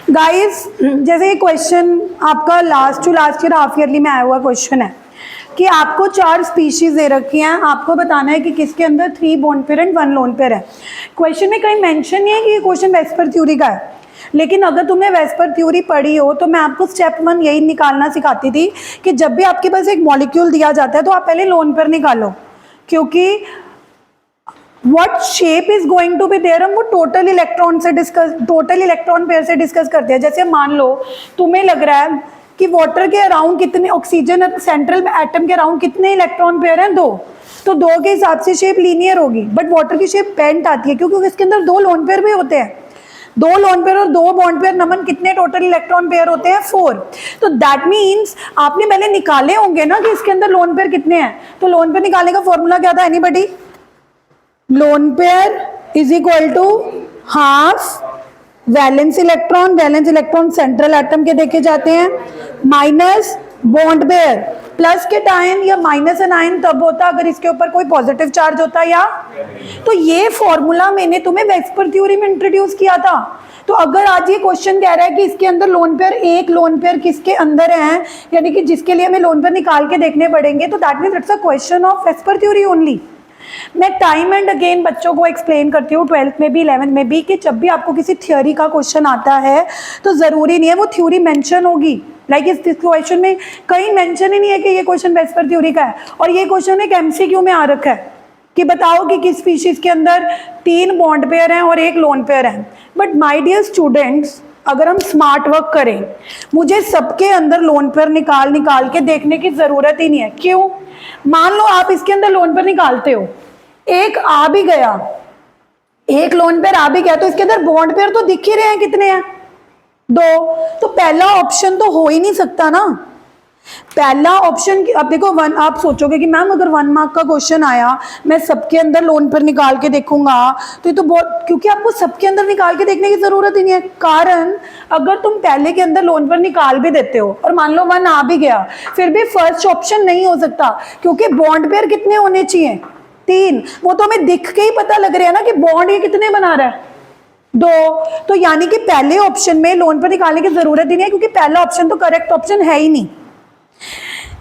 Guys, जैसे ये question आपका last to last year half yearly में आया हुआ क्वेश्चन है कि आपको 4 स्पीशीज दे रखी हैं, आपको बताना है कि किसके अंदर 3 bond pair and 1 lone pair है। क्वेश्चन में कहीं मेंशन नहीं है कि ये क्वेश्चन वेस्पर थ्योरी का है, लेकिन अगर तुमने वेस्पर थ्योरी पढ़ी हो तो मैं आपको स्टेप 1 यही निकालना सिखाती थी कि जब भी आपके पास एक मॉलिक्यूल दिया जाता है तो आप पहले लोन पेयर निकालो, क्योंकि what shape is going to be there हम वो टोटल इलेक्ट्रॉन पेयर से डिस्कस करते हैं। जैसे मान लो तुम्हें लग रहा है कि वाटर के अराउंड कितने, ऑक्सीजन सेंट्रल एटम के अराउंड कितने इलेक्ट्रॉन पेयर हैं, 2, तो 2 के हिसाब से शेप लीनियर होगी, बट वाटर की शेप बेंट आती है क्योंकि इसके अंदर 2 लोन पेयर भी होते हैं। 2 लोन पेयर और 2 बॉन्ड पेयर, नमन कितने टोटल इलेक्ट्रॉन पेयर होते हैं? 4। तो दैट मीन्स आपने पहले निकाले होंगे ना कि इसके अंदर लोन पेयर कितने हैं। तो लोन पेयर निकालने का फॉर्मूला क्या था anybody? Lone pair is equal to half valence electron central atom के देखे जाते हैं, माइनस बॉन्ड पेयर। प्लस के टाइम या माइनस एन आयन तब होता अगर इसके ऊपर कोई पॉजिटिव चार्ज होता या, तो ये फॉर्मूला मैंने तुम्हें वेस्पर थ्योरी में इंट्रोड्यूस किया था। तो अगर आज ये क्वेश्चन कह रहा है कि इसके अंदर लोन पेयर, एक लोन पेयर किसके अंदर है, यानी कि जिसके लिए हमें लोन पेयर निकाल के देखने पड़ेंगे, तो that means it's a question of VSEPR theory only. मैं टाइम एंड अगेन बच्चों को एक्सप्लेन करती हूँ 12th में भी 11th में भी, कि जब भी आपको किसी थ्योरी का क्वेश्चन आता है तो ज़रूरी नहीं है वो थ्योरी मेंशन होगी। लाइक इस क्वेश्चन में कहीं मेंशन ही नहीं है कि ये क्वेश्चन वेस्पर थ्योरी का है, और ये क्वेश्चन एक एमसीक्यू में आ रखा है कि बताओ कि किस स्पीशीज के अंदर 3 बॉन्ड पेयर हैं और 1 लोन पेयर है। बट माय डियर स्टूडेंट्स, अगर हम स्मार्ट वर्क करें, मुझे सबके अंदर लोन पेयर निकाल के देखने की ज़रूरत ही नहीं है। क्यों? मान लो आप इसके अंदर लोन पेयर निकालते हो, एक आ भी गया, एक लोन पेयर आ भी गया, तो इसके अंदर बॉन्ड पेयर तो दिख ही रहे हैं, कितने हैं? 2। तो पहला ऑप्शन तो हो ही नहीं सकता ना। पहला ऑप्शन, अब देखो 1, आप सोचोगे कि मैम अगर 1 मार्क का क्वेश्चन आया मैं सबके अंदर लोन पेयर निकाल के देखूंगा तो ये तो बहुत, क्योंकि आपको सबके अंदर निकाल के देखने की जरूरत ही नहीं है। कारण अगर तुम पहले के अंदर लोन पेयर निकाल भी देते हो और मान लो 1 आ भी गया, फिर भी फर्स्ट ऑप्शन नहीं हो सकता, क्योंकि बॉन्ड पेयर कितने होने चाहिए? 3। वो तो हमें दिख के ही पता लग रहा है ना कि बॉन्ड ये कितने बना रहा है? 2। तो यानी कि पहले ऑप्शन में लोन पेयर निकालने की जरूरत ही नहीं है, क्योंकि पहला ऑप्शन तो करेक्ट ऑप्शन है ही नहीं।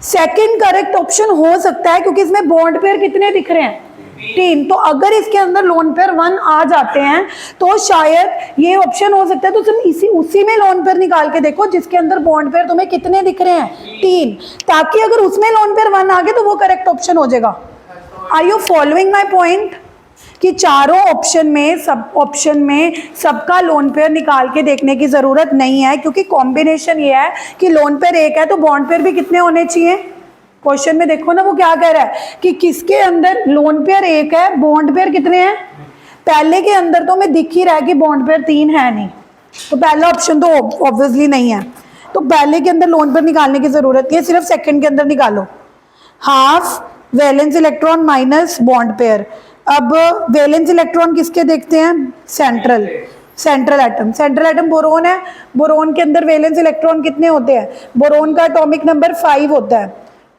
सेकंड करेक्ट ऑप्शन हो सकता है क्योंकि इसमें बॉन्ड पेयर कितने दिख रहे हैं? 3। तो अगर इसके अंदर लोन पेयर 1 आ जाते हैं तो शायद ये ऑप्शन हो सकता है, तो तुम उसी में लोन पेयर निकाल के देखो जिसके अंदर बॉन्ड पेयर तुम्हें कितने दिख रहे हैं? 3, ताकि अगर उसमें लोन पेयर 1 आ गए तो वो करेक्ट ऑप्शन हो जाएगा। Are you following my point? कि चारों ऑप्शन में सबका लोन पेयर निकाल के देखने की जरूरत नहीं है, क्योंकि कॉम्बिनेशन ये है कि लोन पेयर 1 है तो बॉन्ड पेयर भी कितने होने चाहिए? क्वेश्चन में देखो ना वो क्या कह रहा है कि किसके अंदर लोन पेयर 1 है, बॉन्ड पेयर कितने हैं? पहले के अंदर तो हमें दिख ही रहा है कि बॉन्ड पेयर 3 है नहीं, तो पहला ऑप्शन तो ऑब्वियसली नहीं है। तो पहले के अंदर लोन पेयर निकालने की जरूरत नहीं है, सिर्फ सेकंड के अंदर निकालो। Half valence electron minus bond pair. अब वैलेंस इलेक्ट्रॉन किसके देखते हैं? सेंट्रल एटम बोरोन है, बोरोन के अंदर वैलेंस इलेक्ट्रॉन कितने होते हैं? बोरोन का एटॉमिक नंबर 5 होता है,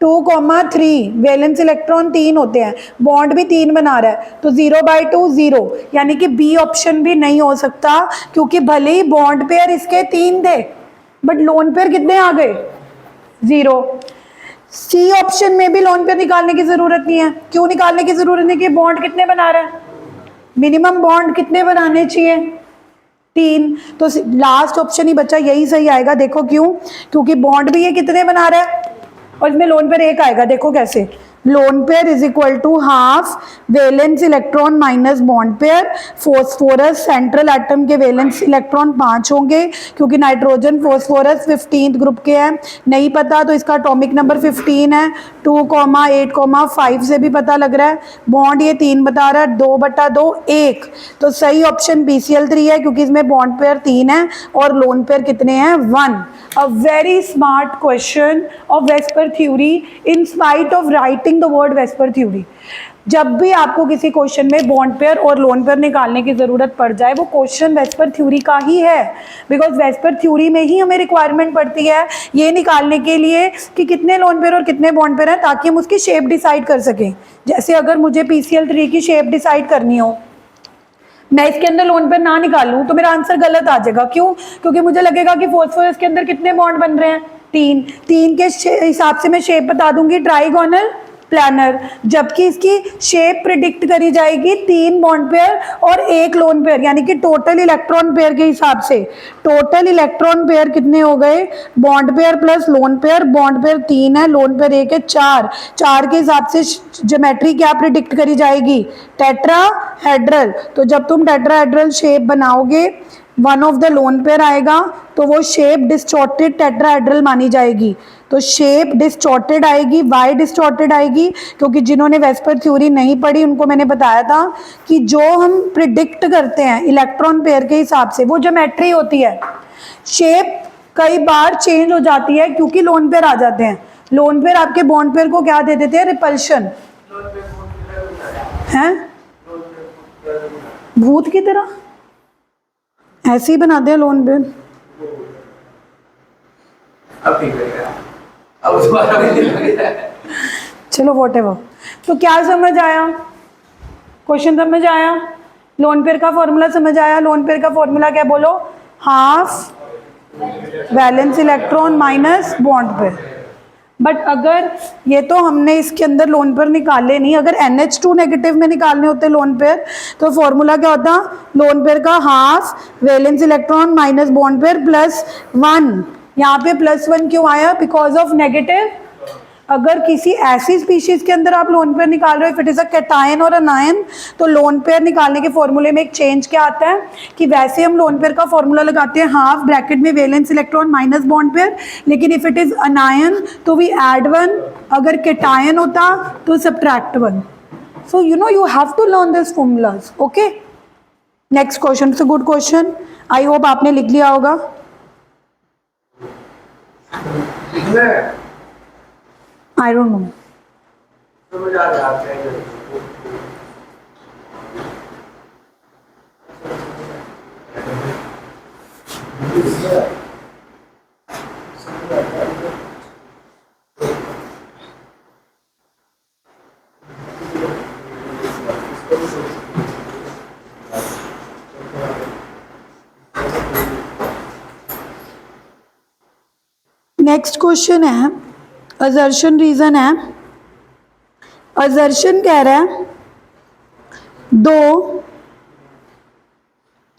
2,3 वैलेंस इलेक्ट्रॉन 3 होते हैं, बॉन्ड भी 3 बना रहा है, तो 0/2 0, यानी कि बी ऑप्शन भी नहीं हो सकता, क्योंकि भले ही बॉन्ड पेयर इसके 3 थे बट लोन पेयर कितने आ गए? 0। सी ऑप्शन में भी लोन पेयर निकालने की जरूरत नहीं है। क्यों निकालने की जरूरत नहीं? कि बॉन्ड कितने बना रहा है? मिनिमम बॉन्ड कितने बनाने चाहिए? 3। तो लास्ट ऑप्शन ही बच्चा यही सही आएगा। देखो क्यों? क्योंकि बॉन्ड भी ये कितने बना रहा है और इसमें लोन पेयर 1 आएगा। देखो कैसे, lone pair is equal to half valence electron minus bond pair. Phosphorus central atom के वैलेंस इलेक्ट्रॉन 5 होंगे, क्योंकि नाइट्रोजन फॉस्फोरस 15th ग्रुप के हैं, नहीं पता तो इसका एटॉमिक नंबर 15 है। 2,8,5 से भी पता लग रहा है। बॉन्ड ये 3 बता रहा है, 2/2 1, तो सही ऑप्शन BCl3 है, क्योंकि इसमें बॉन्ड पेयर 3 है और लोन पेयर कितने हैं? 1। A very smart question of VSEPR theory in spite of writing the word VSEPR theory. जब भी आपको किसी क्वेश्चन में बॉन्ड पेयर और लोन पेयर निकालने की जरूरत पड़ जाए, वो क्वेश्चन वेस्पर थ्योरी का ही है, बिकॉज वेस्पर थ्योरी में ही हमें रिक्वायरमेंट पड़ती है ये निकालने के लिए कि कितने लोन पेयर और कितने बॉन्ड पेयर हैं, ताकि हम उसकी शेप डिसाइड कर सकें। जैसे अगर मुझे PCl3 की शेप डिसाइड करनी हो मैं इसके अंदर लोन पेयर ना निकालूं तो मेरा आंसर गलत आ जाएगा। क्यों? क्योंकि मुझे लगेगा कि फॉस्फोरस के अंदर कितने बॉन्ड बन रहे हैं, 3। 3 के हिसाब से मैं शेप बता दूंगी ट्राइगोनल प्लानर, जबकि इसकी शेप प्रिडिक्ट करी जाएगी 3 बॉन्ड पेयर और 1 लोन पेयर, यानी कि टोटल इलेक्ट्रॉन पेयर के हिसाब से। टोटल इलेक्ट्रॉन पेयर कितने हो गए, bond pair plus lone pair, bond pair 3 है, लोन पेयर 1 है, 4। 4 के हिसाब से ज्योमेट्री क्या प्रिडिक्ट करी जाएगी, टेट्राहेड्रल। तो जब तुम टेट्राहेड्रल शेप बनाओगे, one of the lone pair आएगा तो वो शेप डिस्टॉर्टेड टेट्राहेड्रल मानी जाएगी। तो शेप डिस्टॉर्टेड आएगी, वाई डिस्टॉर्टेड आएगी, क्योंकि जिन्होंने वेस्पर थ्योरी नहीं पढ़ी उनको मैंने बताया था कि जो हम प्रिडिक्ट करते हैं इलेक्ट्रॉन पेयर के हिसाब से वो ज्योमेट्री होती है। शेप कई बार चेंज हो जाती है क्योंकि लोन पेयर आ जाते हैं। लोन पेयर आपके बॉन्ड पेयर को क्या दे देते हैं, रिपल्शन है, भूत की तरह ऐसे ही बनाते हैं लोन पेयर। चलो व्हाटएवर। तो क्या समझ आया, क्वेश्चन समझ आया, लोन पेयर का फॉर्मूला समझ आया। लोन पेयर का फॉर्मूला क्या, बोलो, half valence electron minus bond pair. But अगर ये तो हमने इसके अंदर लोन पेयर निकाले नहीं, अगर NH2 नेगेटिव में निकालने होते लोन पेयर तो फॉर्मूला क्या होता, लोन पेयर का half valence electron minus bond pair plus 1। यहाँ पे +1 क्यों आया, बिकॉज ऑफ नेगेटिव। अगर किसी ऐसी स्पीशीज के अंदर आप लोन पेयर निकाल रहे हो, if it is a cation और अनायन, तो लोन पेयर निकालने के फॉर्मूले में एक चेंज क्या आता है कि वैसे हम लोन पेयर का फॉर्मूला लगाते हैं हाफ ब्रैकेट में valence electron minus bond pair, लेकिन इफ इट इज अनायन तो वी ऐड 1, अगर कैटायन होता तो subtract 1। So you have to learn these formulas, okay? Next question, it's a good question, I hope आपने लिख लिया होगा। I don't know. Next question है, असर्शन रीजन है। असर्शन कह रहा है, do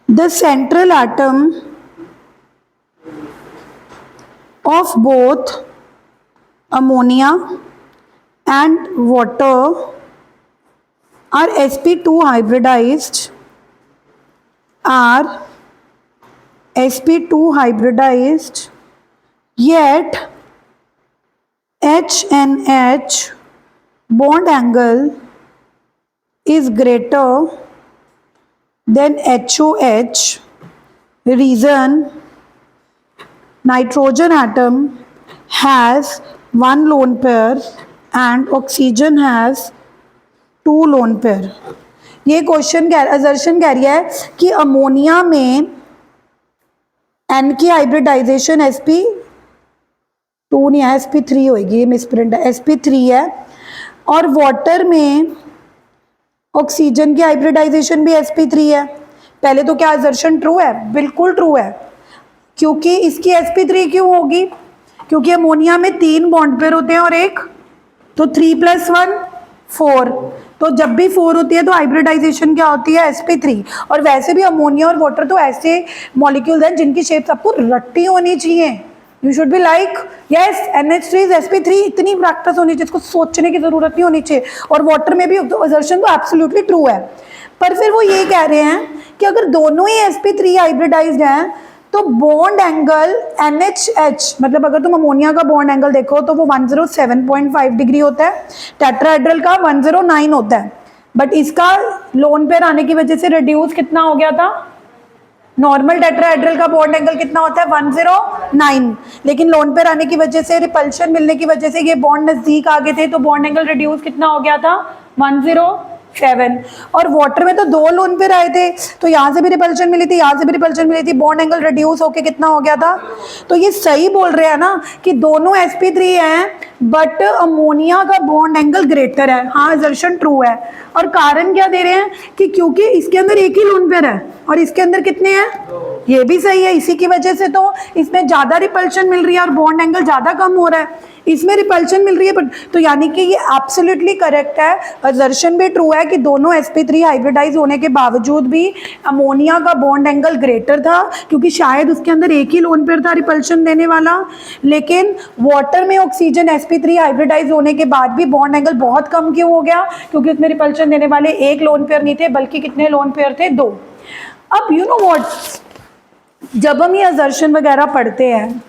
the central atom of both ammonia and water are sp2 hybridized, yet H&H bond angle is greater than HOH. Reason, nitrogen atom has 1 lone pair and oxygen has 2 lone pair. ये question assertion कह रही है कि ammonia में N की hybridisation sp2 नहीं है, sp3 होगी, मिसप्रिंट है, sp3 है, और वाटर में ऑक्सीजन की हाइब्रिडाइजेशन भी sp3 है। पहले तो क्या असर्शन ट्रू है, बिल्कुल ट्रू है, क्योंकि इसकी sp3 क्यों होगी, क्योंकि अमोनिया में 3 बॉन्ड पेयर होते हैं और एक, तो 3 + 1 4, तो जब भी 4 होती है तो हाइब्रिडाइजेशन क्या होती है, sp3। और वैसे भी अमोनिया और वाटर तो ऐसे मॉलिक्यूल्स हैं जिनकी शेप्स आपको रट्टी होनी चाहिए। You should be like yes NH3 is sp3, इतनी प्रैक्टिस होनी चाहिए, इसको सोचने की जरूरत नहीं होनी चाहिए। और वाटर में भी असर्शन तो एब्सोल्युटली ट्रू है, पर फिर वो ये कह रहे हैं कि अगर दोनों ही sp3 हाइब्रिडाइज्ड हैं तो बॉन्ड एंगल NHH, मतलब अगर तुम अमोनिया का बॉन्ड एंगल देखो तो वो 107.5 डिग्री होता है, टेट्राहेड्रल का 109 होता है, बट इसका लोन पेयर आने की वजह से रिड्यूस कितना हो गया था, नॉर्मल टेट्राहेड्रल का बॉन्ड एंगल कितना होता है 109, लेकिन लोन पेयर आने की वजह से, रिपल्शन मिलने की वजह से ये बॉन्ड नजदीक आ गए थे, तो बॉन्ड एंगल रिड्यूस कितना हो गया था 107। और वाटर में तो 2 लोन पेयर आए थे, तो यहाँ से भी रिपल्शन मिली थी, यहाँ से भी रिपल्शन मिली थी, बॉन्ड एंगल रिड्यूस होके कितना हो गया था। तो ये सही बोल रहे हैं ना कि दोनों sp3 हैं, बट अमोनिया का बॉन्ड एंगल ग्रेटर है। हाँ, असर्शन ट्रू है। और कारण क्या दे रहे हैं कि क्योंकि इसके अंदर एक ही लोन पेयर है और इसके अंदर कितने हैं, ये भी सही है। इसी की वजह से तो इसमें ज्यादा रिपल्शन मिल रही है और बॉन्ड एंगल ज्यादा कम हो रहा है, इसमें रिपल्शन मिल रही है। तो यानी कि ये एब्सोल्युटली करेक्ट है। असर्शन भी ट्रू है कि दोनों sp3 हाइब्रिडाइज होने के बावजूद भी अमोनिया का बॉन्ड एंगल ग्रेटर था, क्योंकि शायद उसके अंदर एक ही लोन पेयर था रिपल्शन देने वाला। लेकिन वाटर में ऑक्सीजन sp3 हाइब्रिडाइज होने के बाद भी बॉन्ड एंगल बहुत कम क्यों हो गया, क्योंकि उसमें रिपल्शन देने वाले एक लोन पेयर नहीं थे, बल्कि कितने लोन पेयर थे, 2। अब यू नो व्हाट, जब हम ये असर्शन वगैरह पढ़ते हैं,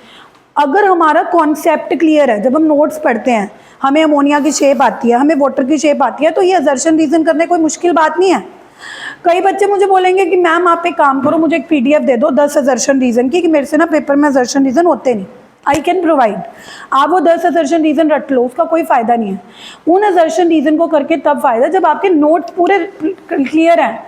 अगर हमारा कॉन्सेप्ट क्लियर है, जब हम नोट्स पढ़ते हैं, हमें अमोनिया की शेप आती है, हमें वाटर की शेप आती है, तो ये असर्शन रीजन करने कोई मुश्किल बात नहीं है। कई बच्चे मुझे बोलेंगे कि मैम आप एक काम करो, मुझे एक पीडीएफ दे दो 10 असर्शन रीजन की, कि मेरे से ना पेपर में असर्शन रीजन होते नहीं। I can provide. आप वो 10 असर्शन रीजन रट लो, उसका कोई फायदा नहीं है। उन असर्शन रीजन को करके तब फायदा जब आपके नोट्स पूरे क्लियर हैं,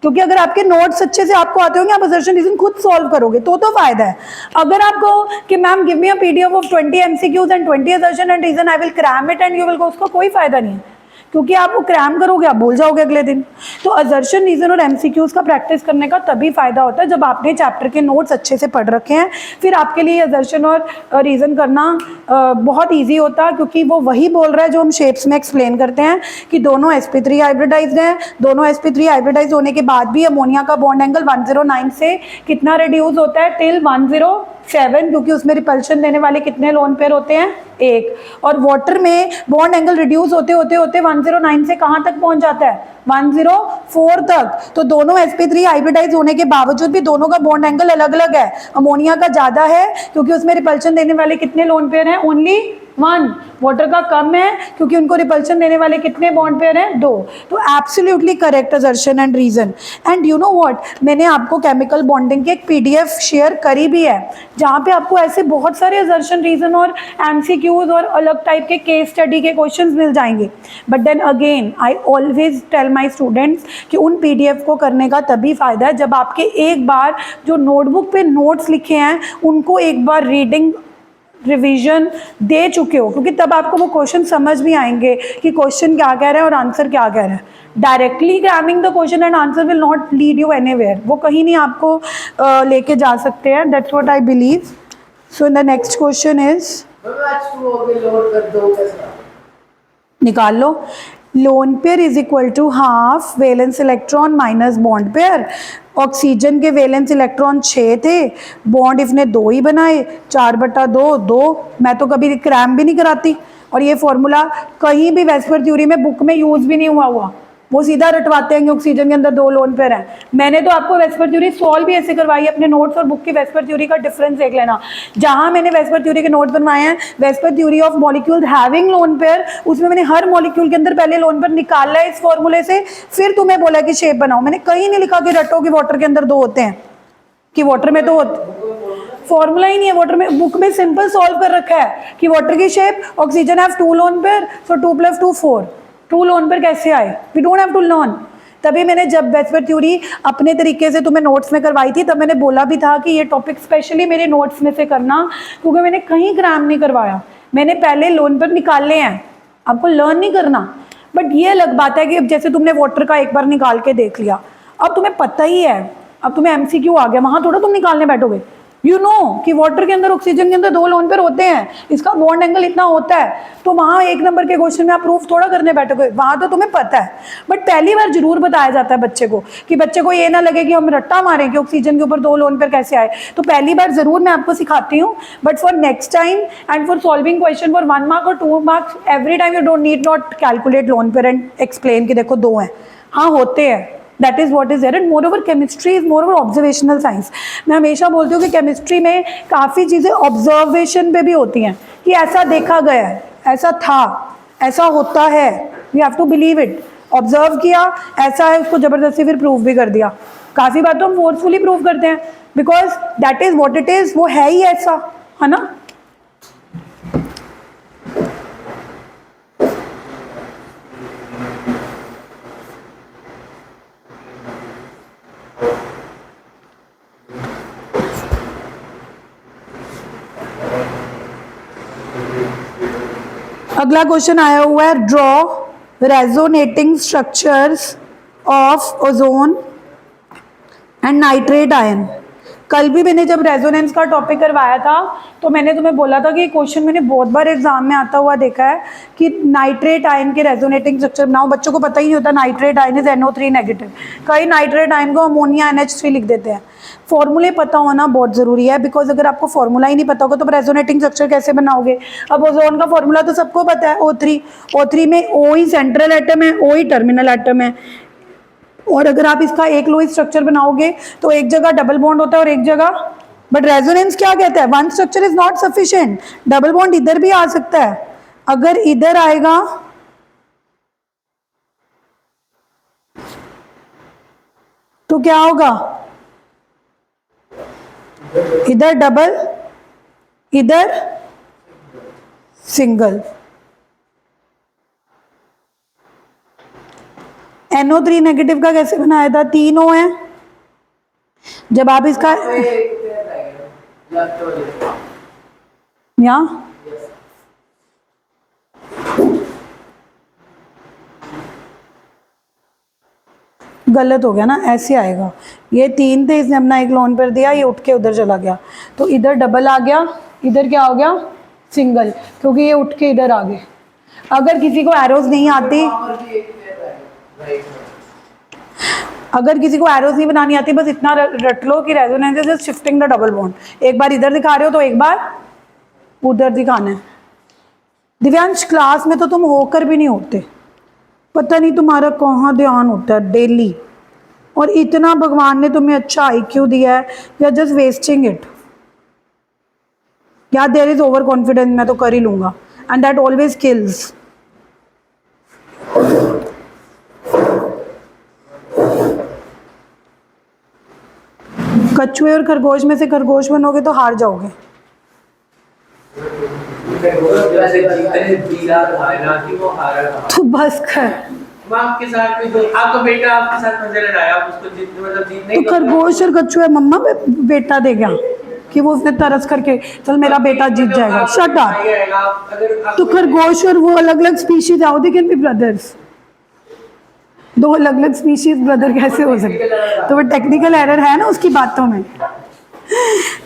क्योंकि अगर आपके नोट्स अच्छे से आपको आते होंगे, आप असर्शन रीजन खुद सॉल्व करोगे तो फायदा है। अगर आपको कि ma'am give me a PDF of 20 MCQs and 20 assertion and reason, I will cram it and you will go, उसका कोई फायदा नहीं है, क्योंकि आप वो क्रैम करोगे, आप भूल जाओगे अगले दिन। तो असर्शन रीजन और एमसीक्यूज का प्रैक्टिस करने का तभी फायदा होता है जब आपने चैप्टर के नोट्स अच्छे से पढ़ रखे हैं। फिर आपके लिए असर्शन और रीजन करना बहुत ईजी होता है, क्योंकि वो वही बोल रहा है जो हम शेप्स में एक्सप्लेन करते हैं कि दोनों sp3 हाइब्रिडाइज्ड हैं। दोनों sp3 हाइब्रिडाइज होने के बाद भी अमोनिया का बॉन्ड एंगल 109 से कितना रिड्यूस होता है, टिल 107, क्योंकि उसमें रिपल्शन देने वाले कितने लोन पेयर होते हैं, एक। और वाटर में बॉन्ड एंगल रिड्यूस होते होते होते 109 से कहाँ तक पहुंच जाता है, 104 तक। तो दोनों sp3 हाइब्रिडाइज होने के बावजूद भी दोनों का बॉन्ड एंगल अलग अलग है। अमोनिया का ज्यादा है क्योंकि उसमें रिपल्शन देने वाले कितने लोन पेयर हैं, ओनली 1। वाटर का कम है क्योंकि उनको रिपल्शन देने वाले कितने बॉन्ड पेयर हैं, 2। तो absolutely correct assertion and reason. And you know what, मैंने आपको केमिकल बॉन्डिंग की एक पीडीएफ शेयर करी भी है, जहाँ पे आपको ऐसे बहुत सारे असर्शन रीजन और एमसीक्यूज और अलग टाइप के केस स्टडी के क्वेश्चंस मिल जाएंगे। But then again I always tell my students कि उन पीडीएफ को करने का तभी फायदा है जब आपके एक बार जो नोटबुक पे नोट्स लिखे हैं उनको एक बार रीडिंग रिवीजन दे चुके हो, क्योंकि तब आपको वो क्वेश्चन समझ भी आएंगे कि क्वेश्चन क्या कह रहा है और आंसर क्या कह रहा है। Directly cramming the question and answer will not lead you anywhere, वो कहीं नहीं आपको लेके जा सकते हैं। That's what I believe. So the next question is, निकाल लो। Lone pair is equal to half valence electron minus bond pair. Oxygen के वैलेंस इलेक्ट्रॉन 6 थे, बॉन्ड इसने 2 ही बनाए, 4/2 2। मैं तो कभी क्रैम भी नहीं कराती, और ये फॉर्मूला कहीं भी वेस्पर थ्योरी में बुक में यूज भी नहीं हुआ, वो सीधा रटवाते हैं कि ऑक्सीजन के अंदर 2 लोन पेयर हैं। मैंने तो आपको वेस्पर थ्योरी सॉल्व भी ऐसे करवाई है। अपने नोट्स और बुक की वेस्पर थ्योरी का डिफरेंस देख लेना। जहां मैंने वेस्पर थ्योरी के नोट्स बनवाए हैं, VSEPR theory of molecules having lone pair, उसमें मैंने हर मॉलिक्यूल के अंदर पहले लोन पेयर निकाला है इस फॉर्मूले से, फिर तुम्हें बोला कि शेप बनाओ। मैंने कहीं नहीं लिखा कि रटो कि वाटर के अंदर 2 होते हैं, कि वाटर में तो फॉर्मूला ही नहीं है वाटर में। बुक में सिंपल सॉल्व कर रखा है कि वाटर की shape, oxygen have 2 lone pair, so 2 + 2 4। 2 lone pair कैसे आए, we don't have to learn. तभी मैंने जब वेस्पर थ्योरी अपने तरीके से तुम्हें नोट्स में करवाई थी, तब मैंने बोला भी था कि ये टॉपिक स्पेशली मेरे नोट्स में से करना, क्योंकि मैंने कहीं क्रैम नहीं करवाया। मैंने पहले लोन पेयर निकाले हैं, आपको लर्न नहीं करना। बट ये अलग बात है कि अब जैसे तुमने वाटर का एक बार निकाल के देख लिया, अब तुम्हें पता ही है, अब तुम्हें एमसीक्यू आ गया, वहां थोड़ा तुम निकालने बैठोगे। यू नो कि वाटर के अंदर ऑक्सीजन के अंदर 2 लोन पेयर होते हैं, इसका बॉन्ड एंगल इतना होता है, तो वहां 1 नंबर के क्वेश्चन में आप प्रूफ थोड़ा करने बैठोगे, वहां तो तुम्हें पता है। बट पहली बार जरूर बताया जाता है बच्चे को, कि बच्चे को ये ना लगे कि हम रट्टा मारें कि ऑक्सीजन के ऊपर 2 लोन पेयर कैसे आए। तो पहली बार जरूर मैं आपको सिखाती हूँ, but for next time and for solving question for 1 mark और 2 marks, every time you don't need not calculate lone pair and explain कि देखो 2 हैं। हाँ होते हैं, that is what is there. And moreover chemistry is moreover observational science. मैं हमेशा बोलती हूँ कि केमिस्ट्री में काफ़ी चीज़ें ऑब्जर्वेशन पे भी होती हैं, कि ऐसा देखा गया है, ऐसा था, ऐसा होता है, we have to believe it. Observe किया, ऐसा है, उसको जबरदस्ती फिर प्रूव भी कर दिया। काफ़ी बात तो हम फोर्सफुली प्रूव करते हैं, because that is what it is, वो है ही ऐसा, है ना। अगला क्वेश्चन आया हुआ है, draw resonating structures of ozone and nitrate ion. कल भी मैंने जब रेजोनेंस का टॉपिक करवाया था तो मैंने तुम्हें बोला था कि क्वेश्चन मैंने बहुत बार एग्जाम में आता हुआ देखा है कि नाइट्रेट आयन के रेजोनेटिंग स्ट्रक्चर बनाओ। बच्चों को पता ही नहीं होता nitrate ion is NO3 negative, कई नाइट्रेट आयन को अमोनिया NH3 लिख देते हैं। फॉर्मूले पता होना बहुत ज़रूरी है, बिकॉज अगर आपको फॉर्मूला ही नहीं पता होगा तो रेजोनेटिंग स्ट्रक्चर कैसे बनाओगे। अब ओजोन का फॉर्मूला तो सबको पता है, O3। O3 में O ही सेंट्रल एटम है, O ही टर्मिनल एटम है। और अगर आप इसका एक लोई स्ट्रक्चर बनाओगे तो एक जगह डबल बॉन्ड होता है और एक जगह, बट रेजोनेंस क्या कहता है, one structure is not sufficient, double bond इधर भी आ सकता है। अगर इधर आएगा तो क्या होगा, इधर डबल इधर सिंगल। NO3 नेगेटिव का कैसे बनाया था, 3 O है। जब आप इसका यहाँ गलत हो गया ना, ऐसे आएगा। ये 3 थे, इसने अपना एक लोन पर दिया, ये उठ के उधर चला गया तो इधर डबल आ गया, इधर क्या हो गया सिंगल, क्योंकि ये उठ के इधर आ गए। अगर किसी को एरोज नहीं आती, अगर किसी को एरोज नहीं बनानी आती, बस इतना रट लो कि resonance is just shifting the double bond. एक बार इधर दिखा रहे हो तो एक बार उधर दिखाना है। दिव्यांश क्लास में तो तुम होकर भी नहीं होते, पता नहीं तुम्हारा कहाँ ध्यान होता है डेली। और इतना भगवान ने तुम्हें अच्छा IQ दिया है, you are just wasting it. या देयर इज ओवर कॉन्फिडेंस, मैं तो कर ही लूंगा, एंड दैट ऑलवेज किल्स। कछुए और खरगोश में से खरगोश बनोगे तो हार जाओगे। तो बस कर, आपके साथ भी तो आपका बेटा आपके साथ मजे लड़ाया, आप उसको जीतने मतलब जीतने तो खरगोश और कछुए मम्मा बेटा दे गया कि वो उसने तरस करके चल मेरा बेटा जीत जाएगा। Shut up. तो खरगोश और वो अलग अलग species, how they can be brothers? दो अलग अलग स्पीशीज ब्रदर कैसे हो सकते? तो वो टेक्निकल एरर है ना उसकी बातों में।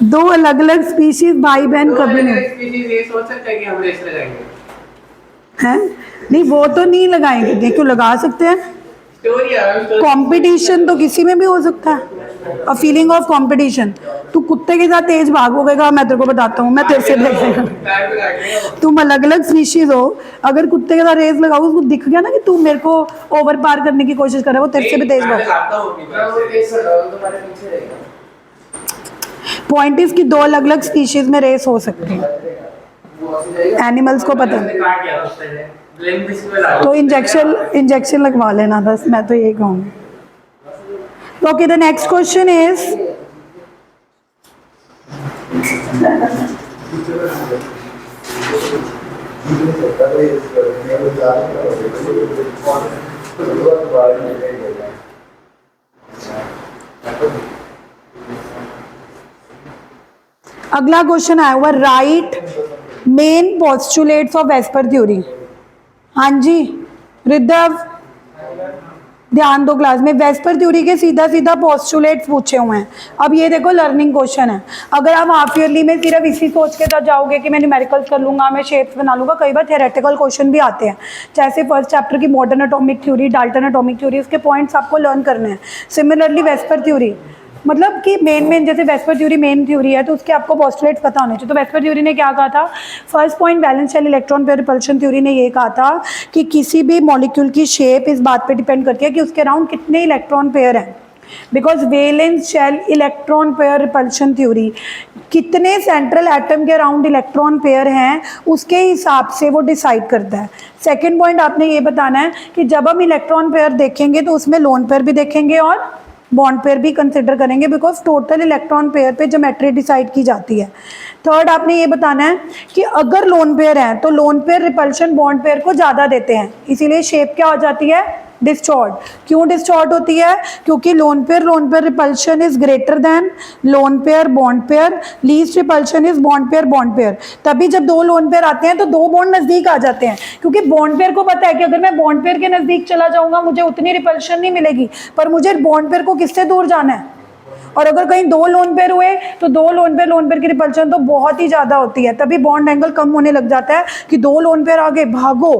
दो अलग अलग स्पीशीज भाई बहन कभी नहीं ये सोच सकते हैं कि हम रेस लगाएंगे हैं। नहीं वो तो नहीं लगाएंगे, देखो लगा सकते हैं। कंपटीशन तो किसी में भी हो सकता है, अ फीलिंग ऑफ कंपटीशन। तू कुत्ते के साथ तेज भागोगे, मैं तेरे को बताता हूँ, मैं तेरे से देखेगा। तुम अलग अलग स्पीशीज हो, अगर कुत्ते के साथ रेस लगाओ, उसको दिख गया ना कि तू मेरे को ओवर पार करने की कोशिश कर रहा है, वो तेरे से भी तेज भाग। पॉइंट इज कि दो अलग अलग स्पीशीज में रेस हो सकती है, एनिमल्स को पता है। तो इंजेक्शन लगवा लेना बस, मैं तो यही कहूँगी। Okay, the next question is अगला क्वेश्चन आया हुआ, right main postulates of VSEPR theory. हाँ जी रिद्धव, ध्यान दो क्लास में। वेस्पर थ्योरी के सीधा सीधा पोस्टुलेट्स पूछे हुए हैं। अब ये देखो लर्निंग क्वेश्चन है। अगर आप हाफ ईयरली में सिर्फ इसी सोच के साथ जाओगे कि मैं न्यूमेरिकल्स कर लूंगा, मैं शेप्स बना लूंगा, कई बार थ्योरेटिकल क्वेश्चन भी आते हैं। जैसे फर्स्ट चैप्टर की modern atomic theory, Dalton atomic theory, उसके पॉइंट्स आपको लर्न करने हैं। सिमिलरली वेस्पर थ्योरी, मतलब कि मेन जैसे वेस्पर थ्योरी मेन थ्योरी है तो उसके आपको पोस्टुलेट्स पता होने चाहिए। तो वेस्पर थ्योरी ने क्या कहा था, first point valence shell electron pair repulsion theory ने ये कहा था कि किसी भी मॉलिक्यूल की शेप इस बात पे डिपेंड करती है कि उसके अराउंड कितने इलेक्ट्रॉन पेयर हैं। Because valence shell electron pair repulsion theory कितने सेंट्रल एटम के अराउंड इलेक्ट्रॉन पेयर हैं उसके हिसाब से वो डिसाइड करता है। सेकेंड पॉइंट आपने ये बताना है कि जब हम इलेक्ट्रॉन पेयर देखेंगे तो उसमें लोन पेयर भी देखेंगे और बॉन्ड पेयर भी कंसिडर करेंगे, बिकॉज टोटल इलेक्ट्रॉन पेयर पे ज्योमेट्री डिसाइड की जाती है। थर्ड आपने ये बताना है कि अगर लोन पेयर है तो lone pair repulsion bond pair को ज़्यादा देते हैं, इसीलिए शेप क्या हो जाती है डिस्टॉर्ट। क्यों डिस्टॉर्ट होती है? क्योंकि lone pair repulsion is greater than lone pair bond pair, least repulsion is bond pair. तभी जब दो लोन पेयर आते हैं तो दो बॉन्ड नजदीक आ जाते हैं, क्योंकि बॉन्ड पेयर को पता है कि अगर मैं बॉन्ड पेयर के नजदीक चला जाऊंगा मुझे उतनी रिपल्शन नहीं मिलेगी, पर मुझे बॉन्ड पेयर को किससे दूर जाना है। और अगर कहीं दो लोन पेयर हुए तो दो लोन पेयर की रिपल्शन तो बहुत ही ज्यादा होती है, तभी बॉन्ड एंगल कम होने लग जाता है कि दो लोन पेयर आगे भागो,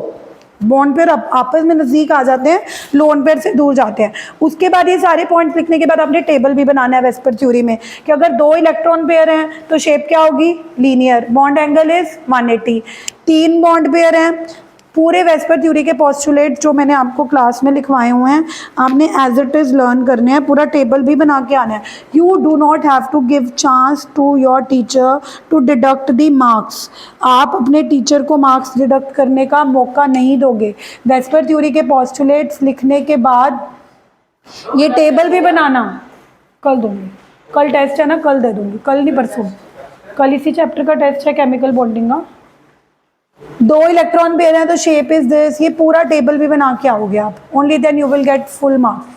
बॉन्ड पेयर आपस में नजदीक आ जाते हैं, लोन पेयर से दूर जाते हैं। उसके बाद ये सारे पॉइंट्स लिखने के बाद आपने टेबल भी बनाना है वेस्पर थ्योरी में कि अगर दो इलेक्ट्रॉन पेयर हैं तो शेप क्या होगी? Linear, bond angle is 180। तीन बॉन्ड पेयर हैं, पूरे वेस्पर थ्योरी के पोस्टुलेट जो मैंने आपको क्लास में लिखवाए हुए हैं आपने एज इट इज़ लर्न करने हैं, पूरा टेबल भी बना के आना है। You do not have to give chance to your teacher to deduct the marks. आप अपने टीचर को मार्क्स डिडक्ट करने का मौका नहीं दोगे। वेस्पर थ्योरी के पोस्टुलेट्स लिखने के बाद ये टेबल भी बनाना कल दूंगी, कल टेस्ट है ना, कल दे दूंगी, कल नहीं परसों, कल इसी चैप्टर का टेस्ट है केमिकल बॉन्डिंग का। दो इलेक्ट्रॉन पेयर हैं तो शेप इज दिस, ये पूरा टेबल भी बना के आओगे आप, only then you will get full marks.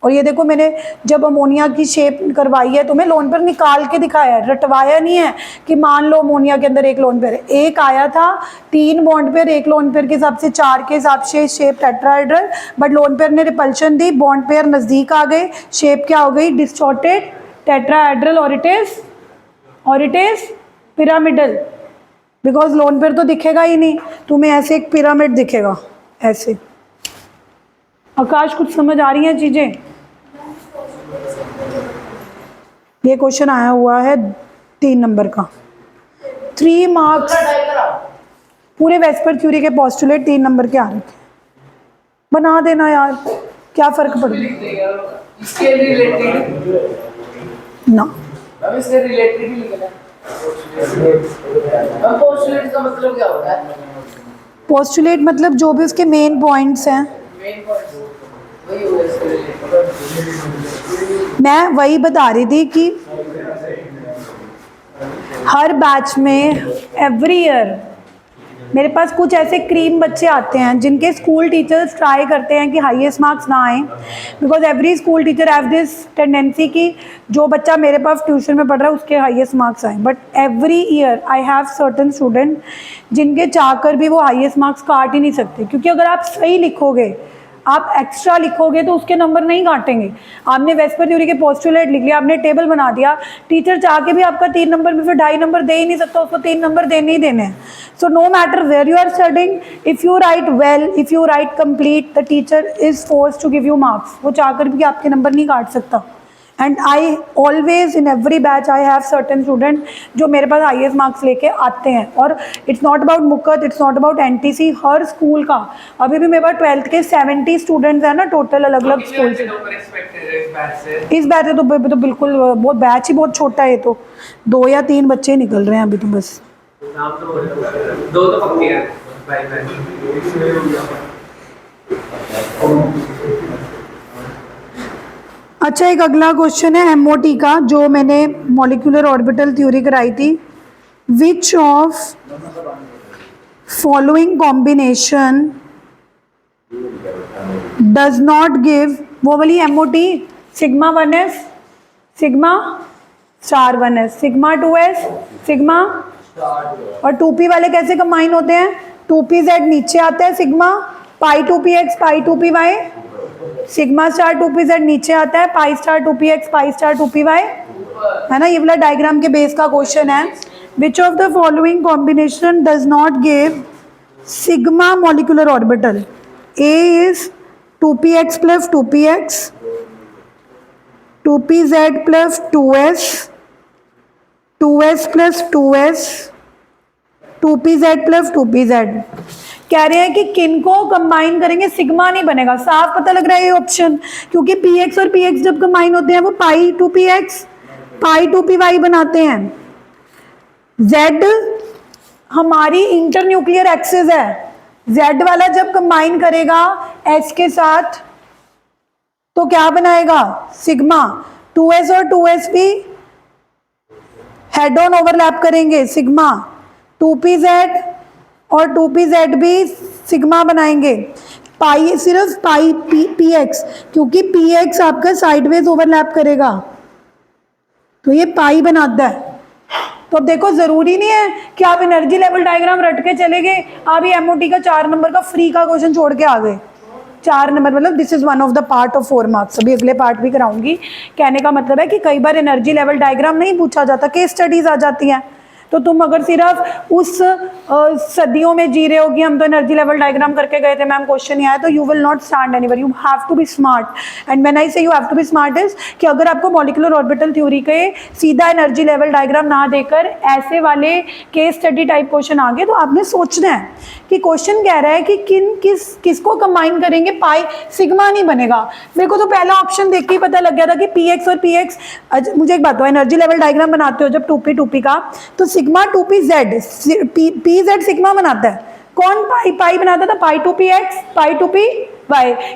और ये देखो मैंने जब अमोनिया की शेप करवाई है तुम्हें लोन पेयर निकाल के दिखाया है, रटवाया नहीं है कि मान लो अमोनिया के अंदर एक लोन पेयर है, एक आया था, तीन बॉन्ड पेयर, एक लोन पेयर के हिसाब से चार के हिसाब से shape tetrahedral, but lone pair ने रिपल्शन दी, बॉन्ड पेयर नजदीक आ गए, शेप क्या हो गई? डिस्टॉर्टेड टेट्राहेड्रल, और it is pyramidal, because lone pair तो दिखेगा ही नहीं, तुम्हें ऐसे एक पिरामिड दिखेगा ऐसे। आकाश कुछ समझ आ रही हैं चीजें? ये क्वेश्चन आया हुआ है 3 नंबर का, 3 मार्क्स, पूरे वेस्पर थ्योरी के पोस्टुलेट 3 नंबर के आ रखे हैं, बना देना यार, क्या फर्क पड़ेगा इसके रिलेटेड ना, अब इससे रिलेटेड ही लिखना है। अब पोस्टुलेट का मतलब क्या होता है? पोस्टुलेट मतलब जो भी उसके मेन पॉइंट्स हैं, मेन पॉइंट वही होगा इसके रिलेटेड। मैं वही बता रही थी कि हर बैच में एवरी ईयर मेरे पास कुछ ऐसे क्रीम बच्चे आते हैं जिनके स्कूल टीचर्स ट्राई करते हैं कि हाईएस्ट मार्क्स ना आए, because every school teacher have this tendency कि जो बच्चा मेरे पास ट्यूशन में पढ़ रहा है उसके हाईएस्ट मार्क्स आए, but every year I have certain student जिनके चाहकर भी वो हाईएस्ट मार्क्स काट ही नहीं सकते, क्योंकि अगर आप सही लिखोगे, आप एक्स्ट्रा लिखोगे तो उसके नंबर नहीं काटेंगे। आपने वेस्पर थ्योरी के पोस्टुलेट लिख लिया, आपने टेबल बना दिया, टीचर चाह के भी आपका 3 नंबर में फिर 2.5 नंबर दे ही नहीं सकता, उसको 3 नंबर देने ही देने हैं। So no matter where you are studying, if you write well, if you write complete, the teacher is force to give you marks, वो चाहकर भी आपके नंबर नहीं काट सकता। And I always in every batch I have certain student जो मेरे पास हाईएस्ट मार्क्स लेके आते हैं, और इट्स नॉट अबाउट मुक्कत, इट्स नॉट अबाउट एनटीसी, हर स्कूल का। अभी भी मेरे पास 12th के 70 स्टूडेंट्स हैं ना टोटल, अलग अलग स्कूल से। इस बैच से तो बिल्कुल बहुत, बैच ही बहुत छोटा है, ये तो 2 या 3 बच्चे निकल रहे हैं अभी तो बस। दो तो पक्के हैं भाई। अच्छा, एक अगला क्वेश्चन है एमओटी का जो मैंने मॉलिक्यूलर ऑर्बिटल थ्योरी कराई थी। Which of following combination does not give, वो वाली MOT sigma 1s sigma star 1s sigma 2s sigma, और 2p वाले कैसे कंबाइन होते हैं? 2pz नीचे आता है सिग्मा, पाई 2px पाई 2py, सिग्मा स्टार 2pz नीचे आता है, pi star 2px pi star 2py, है ना। ये वाला डायग्राम के बेस का क्वेश्चन है। Which of the following combination does not give sigma molecular orbital? A is 2px plus 2px, 2pz plus 2s, 2s plus 2s, 2pz plus 2pz। कह रहे हैं कि किनको कंबाइन करेंगे, सिग्मा नहीं बनेगा, साफ पता लग रहा है ये ऑप्शन, क्योंकि px और px जब कंबाइन होते हैं वो पाई 2px पाई 2py बनाते हैं। z हमारी इंटरन्यूक्लियर एक्सिस है, z वाला जब कंबाइन करेगा s के साथ तो क्या बनाएगा? सिग्मा। 2s और 2s भी हेड ऑन ओवरलैप करेंगे, सिग्मा। 2pz और 2pz भी सिग्मा बनाएंगे। पाई सिर्फ पाई पी एक्स, क्योंकि पी एक्स आपका साइडवेज ओवरलैप करेगा, तो ये पाई बनाता है। तो अब देखो ज़रूरी नहीं है कि आप एनर्जी लेवल डायग्राम रट के चले गए, आप ये एमओटी का 4 नंबर का फ्री का क्वेश्चन छोड़ के आ गए। 4 नंबर मतलब this is one of the part of 4 marks. अभी अगले पार्ट भी कराऊंगी। कहने का मतलब है कि कई बार एनर्जी लेवल डायग्राम नहीं पूछा जाता, केस स्टडीज आ जाती हैं। तो तुम अगर सिर्फ उस सदियों में जी रहे हो कि हम तो एनर्जी लेवल डायग्राम करके गए थे मैम, क्वेश्चन नहीं आया, तो you will not stand anywhere. You have to be smart, and when I say you have to be smart is कि अगर आपको मॉलिक्यूलर ऑर्बिटल थ्योरी के सीधा एनर्जी लेवल डायग्राम ना देकर ऐसे वाले केस स्टडी टाइप क्वेश्चन आ गए, तो आपने सोचना है कि क्वेश्चन कह रहा है कि किसको कंबाइन करेंगे, पाई सिग्मा नहीं बनेगा। मेरे को तो पहला ऑप्शन देख के ही पता लग गया था कि पी एक्स और पी एक्स। मुझे एक बात हो, एनर्जी लेवल डायग्राम बनाते हो जब 2p का, तो सिग्मा 2pz, pz सिग्मा बनाता है। कौन पाई बनाता था? पाई 2px, पाई 2py,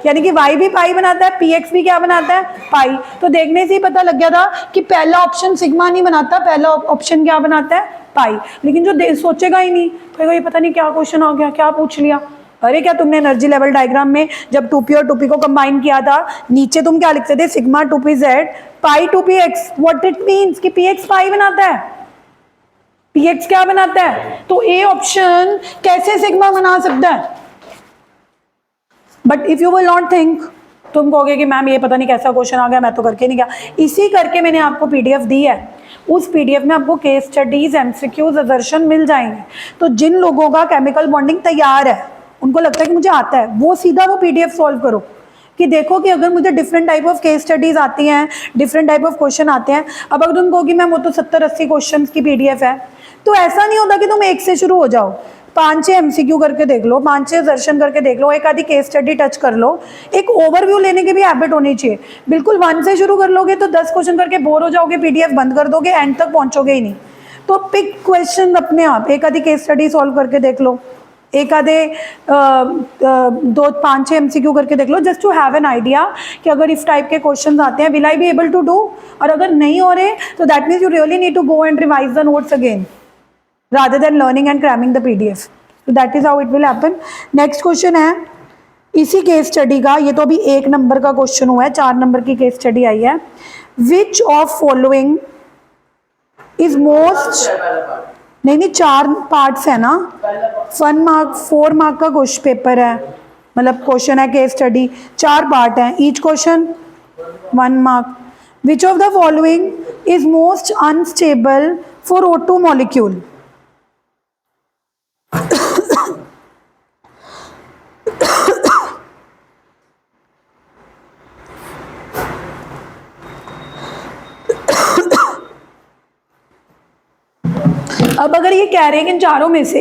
यानी कि y भी पाई बनाता है, px भी क्या बनाता है? पाई। तो देखने से ही पता लग गया था कि पहला ऑप्शन सिग्मा नहीं बनाता, पहला ऑप्शन क्या बनाता है? पाई। लेकिन जो सोचेगा ही नहीं, कहेगा ये पता नहीं क्या क्वेश्चन आ गया, क्या पूछ लिया। अरे क्या तुमने एनर्जी लेवल डायग्राम में जब 2p और 2p को कंबाइन किया था, नीचे तुम क्या लिखते थे? Sigma 2pz pi 2px। What it means कि px पाई बनाता है, px क्या बनाता है? तो ए ऑप्शन कैसे सिग्मा बना सकता है? But if you will not think, तुम कहोगे कि मैम ये पता नहीं कैसा क्वेश्चन आ गया, मैं तो करके नहीं गया। इसी करके मैंने आपको पीडीएफ दी है, उस पीडीएफ में आपको केस स्टडीज, एमसीक्यूज, असर्शन मिल जाएंगे। तो जिन लोगों का केमिकल बॉन्डिंग तैयार है, उनको लगता है कि मुझे आता है, वो सीधा वो पीडीएफ सॉल्व करो कि देखो कि अगर मुझे different type of case studies आती हैं, डिफरेंट टाइप ऑफ क्वेश्चन आते हैं। अब अगर तुम कहोगी मैम वो तो 70-80 क्वेश्चन की पीडीएफ है, तो ऐसा नहीं होता कि तुम एक से शुरू हो जाओ। 5-6 एमसीक्यू करके देख लो, 5-6 दर्शन करके देख लो, एक आधी केस स्टडी टच कर लो। एक ओवरव्यू लेने की भी हैबिट होनी चाहिए। बिल्कुल 1 से शुरू कर लोगे तो 10 क्वेश्चन करके बोर हो जाओगे, पीडीएफ बंद कर दोगे, एंड तक पहुंचोगे ही नहीं। तो पिक क्वेश्चन अपने आप, एक आधी केस स्टडी सॉल्व करके देख लो, एक आधे 2-5-6 एमसीक्यू करके देख लो, just to have an idea कि अगर इस टाइप के क्वेश्चन आते हैं, will I be able to do. और अगर नहीं हो रहे तो that means you really need to go and revise the notes again rather than learning and cramming the PDF. So that is how it will happen. Next question है इसी case study का, ये तो अभी 1 नंबर का question हुआ है, 4 number की केस स्टडी आई है। Which of following is most, नहीं 4 पार्ट्स है ना, 1 मार्क 4 मार्क का क्वेश्चन पेपर है, मतलब क्वेश्चन है केस स्टडी, 4 पार्ट है, each question 1 mark. Which of the following is most unstable for O2 molecule? अब अगर ये कह रहे हैं कि इन चारों में से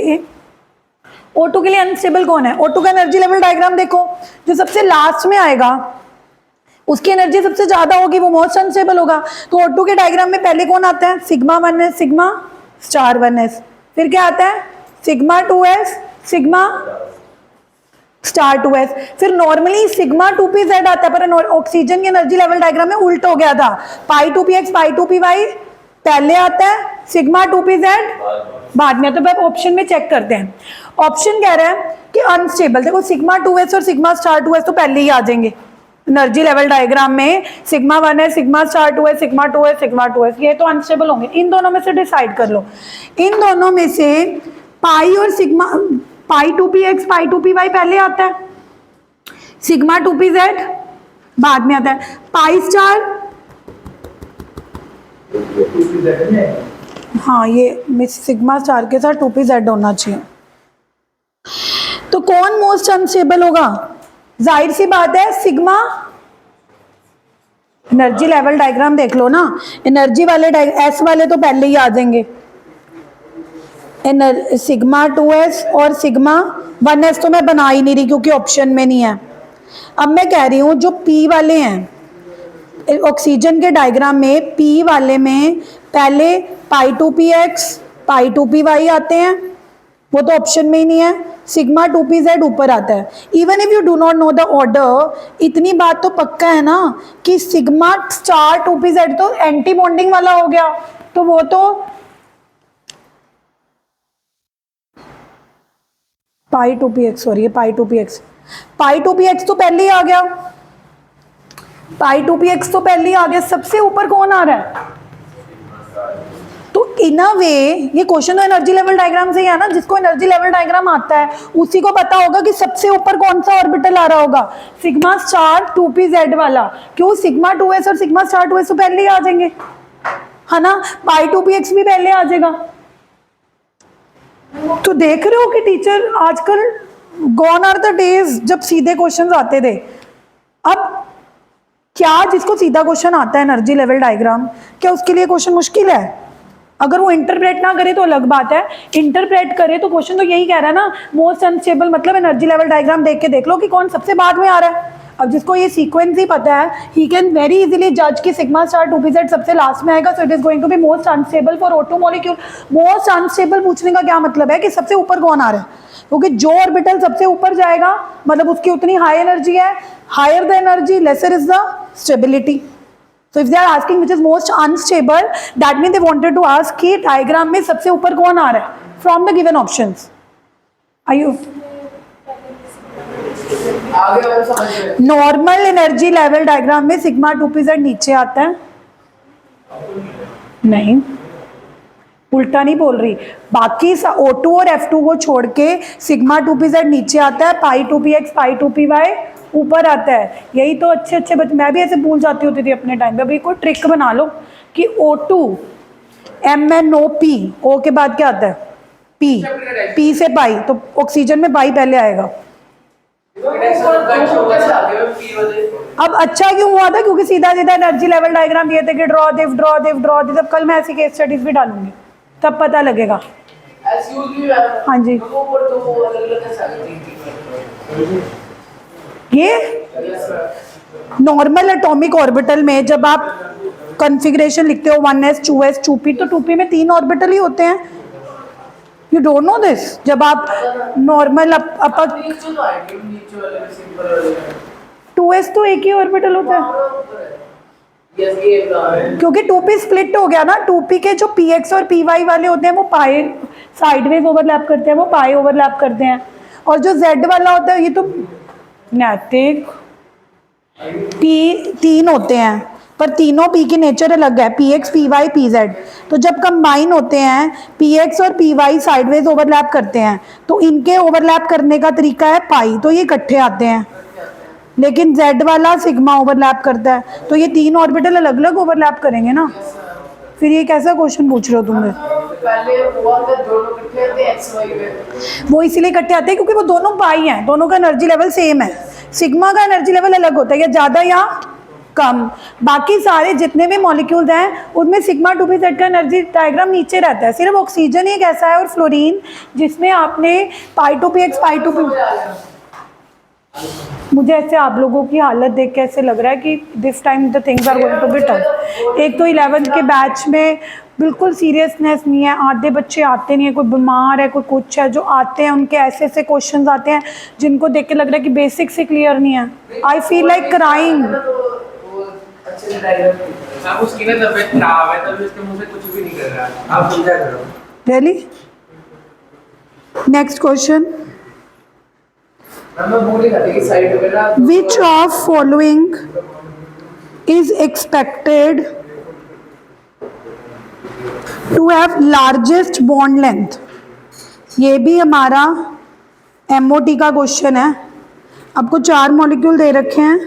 O2 के लिए अनस्टेबल कौन है, O2 का एनर्जी लेवल डायग्राम देखो, जो सबसे लास्ट में आएगा उसकी एनर्जी सबसे ज्यादा होगी, वो मोस्ट अनस्टेबल होगा। तो O2 के डायग्राम में पहले कौन आता है? Sigma 1s, sigma star 1s, फिर क्या आता है? Sigma 2s, sigma star 2s, फिर नॉर्मली सिग्मा 2pz आता है, पर ऑक्सीजन के एनर्जी लेवल डायग्राम में उल्ट हो गया था, पाई 2px पाई 2py पहले आता है, सिग्मा 2pz बाद में। तो अब ऑप्शन में चेक करते हैं। ऑप्शन कह रहा है कि अनस्टेबल, देखो सिग्मा 2s और सिग्मा स्टार 2s तो पहले ही आ जाएंगे एनर्जी लेवल डायग्राम में, sigma 1s, sigma star 2s, sigma 2s, sigma 2s, ये तो अनस्टेबल होंगे। इन दोनों में से डिसाइड कर लो, इन दोनों में से पाई और सिग्मा, पाई 2px पाई 2py पहले आता है, सिग्मा 2pz बाद में आता है, पाई स्टार, हाँ ये सिग्मा स्टार के साथ 2pz होना चाहिए। तो कौन मोस्ट अनस्टेबल होगा? जाहिर सी बात है सिग्मा, एनर्जी लेवल डायग्राम देख लो ना, एनर्जी वाले एस वाले तो पहले ही आ जाएंगे, सिग्मा 2s और सिग्मा 1s तो मैं बना ही नहीं रही क्योंकि ऑप्शन में नहीं है। अब मैं कह रही हूँ जो पी वाले हैं ऑक्सीजन के डायग्राम में, पी वाले में पहले पाई 2px पाई 2py आते हैं, वो तो ऑप्शन में ही नहीं है, सिग्मा 2pz ऊपर आता है। Even if you do not know the order, इतनी बात तो पक्का है ना कि सिग्मा स्टार 2pz तो एंटी बॉन्डिंग वाला हो गया, तो वो तो पाई 2px, सॉरी ये पाई 2px, पाई 2px तो पहले ही आ गया, पाई 2px तो पहले ही आ गया। सबसे ऊपर कौन आ रहा है? तो इन अ वे ये क्वेश्चन तो एनर्जी लेवल डायग्राम से ही है ना, जिसको एनर्जी लेवल डायग्राम आता है उसी को पता होगा कि सबसे ऊपर कौन सा ऑर्बिटल आ रहा होगा, सिग्मा स्टार 2pz वाला। क्यों? सिग्मा 2s और सिग्मा स्टार 2s तो पहले ही आ जाएंगे, है ना। पाई 2px भी पहले आ जाएगा। तो देख रहे हो कि टीचर आजकल गॉन आर द डेज जब सीधे क्वेश्चंस आते थे। अब क्या जिसको सीधा क्वेश्चन आता है एनर्जी लेवल डायग्राम, क्या उसके लिए क्वेश्चन मुश्किल है? अगर वो इंटरप्रेट ना करे तो अलग बात है, इंटरप्रेट करे तो क्वेश्चन तो यही कह रहा है ना, मोस्ट अनस्टेबल, मतलब एनर्जी लेवल डायग्राम देख के देख लो कि कौन सबसे बाद में आ रहा है। अब जिसको ये सीक्वेंस ही पता है, ही कैन वेरी इजीली जज कि सिग्मा स्टार 2pz सबसे लास्ट में आएगा, so it is going to be most unstable for O2 molecule. Most unstable पूछने का क्या मतलब है कि सबसे ऊपर कौन आ रहा है, क्योंकि जो ऑर्बिटल सबसे ऊपर जाएगा मतलब उसकी उतनी हाई एनर्जी है, higher the energy lesser is the stability. So if they are asking which is most unstable, that means they wanted to ask कि डायग्राम में सबसे ऊपर कौन आ रहा है from the given options. Are you? आगे और समझ रहे हैं। नॉर्मल एनर्जी लेवल डायग्राम में सिग्मा 2pz नीचे आता है, नहीं उल्टा नहीं बोल रही, बाकी O2 और F2 को छोड़ के सिग्मा 2pz नीचे आता है, पाई 2px पाई 2py ऊपर आता है। यही तो अच्छे अच्छे बच्चे, मैं भी ऐसे भूल जाती होती थी अपने टाइम पे। अभी कोई ट्रिक बना लो कि O2 MnO_P, O के बाद क्या आता है? P, P से पाई, तो ऑक्सीजन में पाई पहले आएगा। अब अच्छा क्यों हुआ था? क्योंकि सीधा सीधा एनर्जी लेवल डायग्राम ये थे कि draw this draw this draw this. अब कल मैं ऐसी केस स्टडीज भी डालूंगी, तब पता लगेगा। हाँ जी, ये नॉर्मल एटॉमिक ऑर्बिटल में जब आप कॉन्फ़िगरेशन लिखते हो 1s 2s 2p, तो 2p में 3 ऑर्बिटल ही होते हैं। You don't know this? जब आप नॉर्मल अपर 2s तो एक ही ऑर्बिटल होता है, क्योंकि 2p स्प्लिट हो गया ना। 2p के जो px और py वाले होते हैं वो पाई साइडवेज ओवरलैप करते हैं, वो पाई ओवरलैप करते हैं, और जो z वाला होता है ये तो नैतिक p 3 होते हैं, पर तीनों p की नेचर अलग है, px py pz। तो जब कंबाइन होते हैं px और py साइडवेज ओवरलैप करते हैं, तो इनके ओवरलैप करने का तरीका है पाई, तो ये इकट्ठे आते हैं। लेकिन z वाला सिग्मा ओवरलैप करता है, तो ये 3 ऑर्बिटल अलग अलग ओवरलैप करेंगे ना। फिर ये कैसा क्वेश्चन पूछ रहे हो तुमने? वो इसीलिए इकट्ठे आते हैं क्योंकि वो दोनों पाई हैं, दोनों का एनर्जी लेवल सेम है। सिग्मा का एनर्जी लेवल अलग होता है, या ज़्यादा या कम। बाकी सारे जितने भी मॉलिक्यूल्स हैं उनमें सिग्मा 2pz का एनर्जी डायग्राम नीचे रहता है। सिर्फ ऑक्सीजन ही एक ऐसा है और फ्लोरीन जिसमें आपने पाई 2px पाई 2p। मुझे ऐसे आप लोगों की हालत देख के ऐसे लग रहा है कि this time the things are going to be tough. एक तो 11th के बैच में बिल्कुल सीरियसनेस नहीं है, आधे बच्चे आते नहीं है, कोई बीमार है कोई कुछ है, जो आते हैं उनके ऐसे ऐसे क्वेश्चंस आते हैं जिनको देख के लग रहा है कि बेसिक से क्लियर नहीं है। I feel like crying. उसकी ना तबीयत खराब है, तभी उसके मुंह से कुछ भी नहीं कर रहा है, आप समझा करो। Really? Next question, which of following is expected to have largest bond length? ये भी हमारा MOT का क्वेश्चन है। आपको 4 मॉलिक्यूल दे रखे हैं,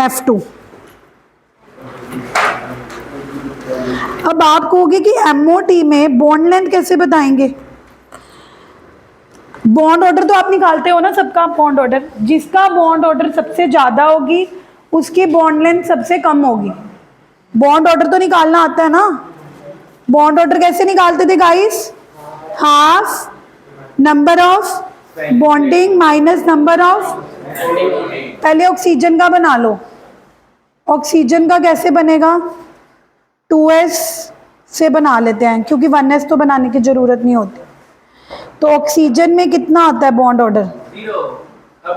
F2। अब आप कहोगे कि MOT में बॉन्ड लेंथ कैसे बताएंगे? बॉन्ड ऑर्डर तो आप निकालते हो ना सबका बॉन्ड ऑर्डर, जिसका बॉन्ड ऑर्डर सबसे ज़्यादा होगी उसकी बॉन्ड लेंथ सबसे कम होगी। बॉन्ड ऑर्डर तो निकालना आता है ना। बॉन्ड ऑर्डर कैसे निकालते थे guys? Half number of bonding minus number of. पहले ऑक्सीजन का बना लो। ऑक्सीजन का कैसे बनेगा? 2s से बना लेते हैं क्योंकि 1s तो बनाने की ज़रूरत नहीं होती। तो ऑक्सीजन में कितना आता है बॉन्ड ऑर्डर?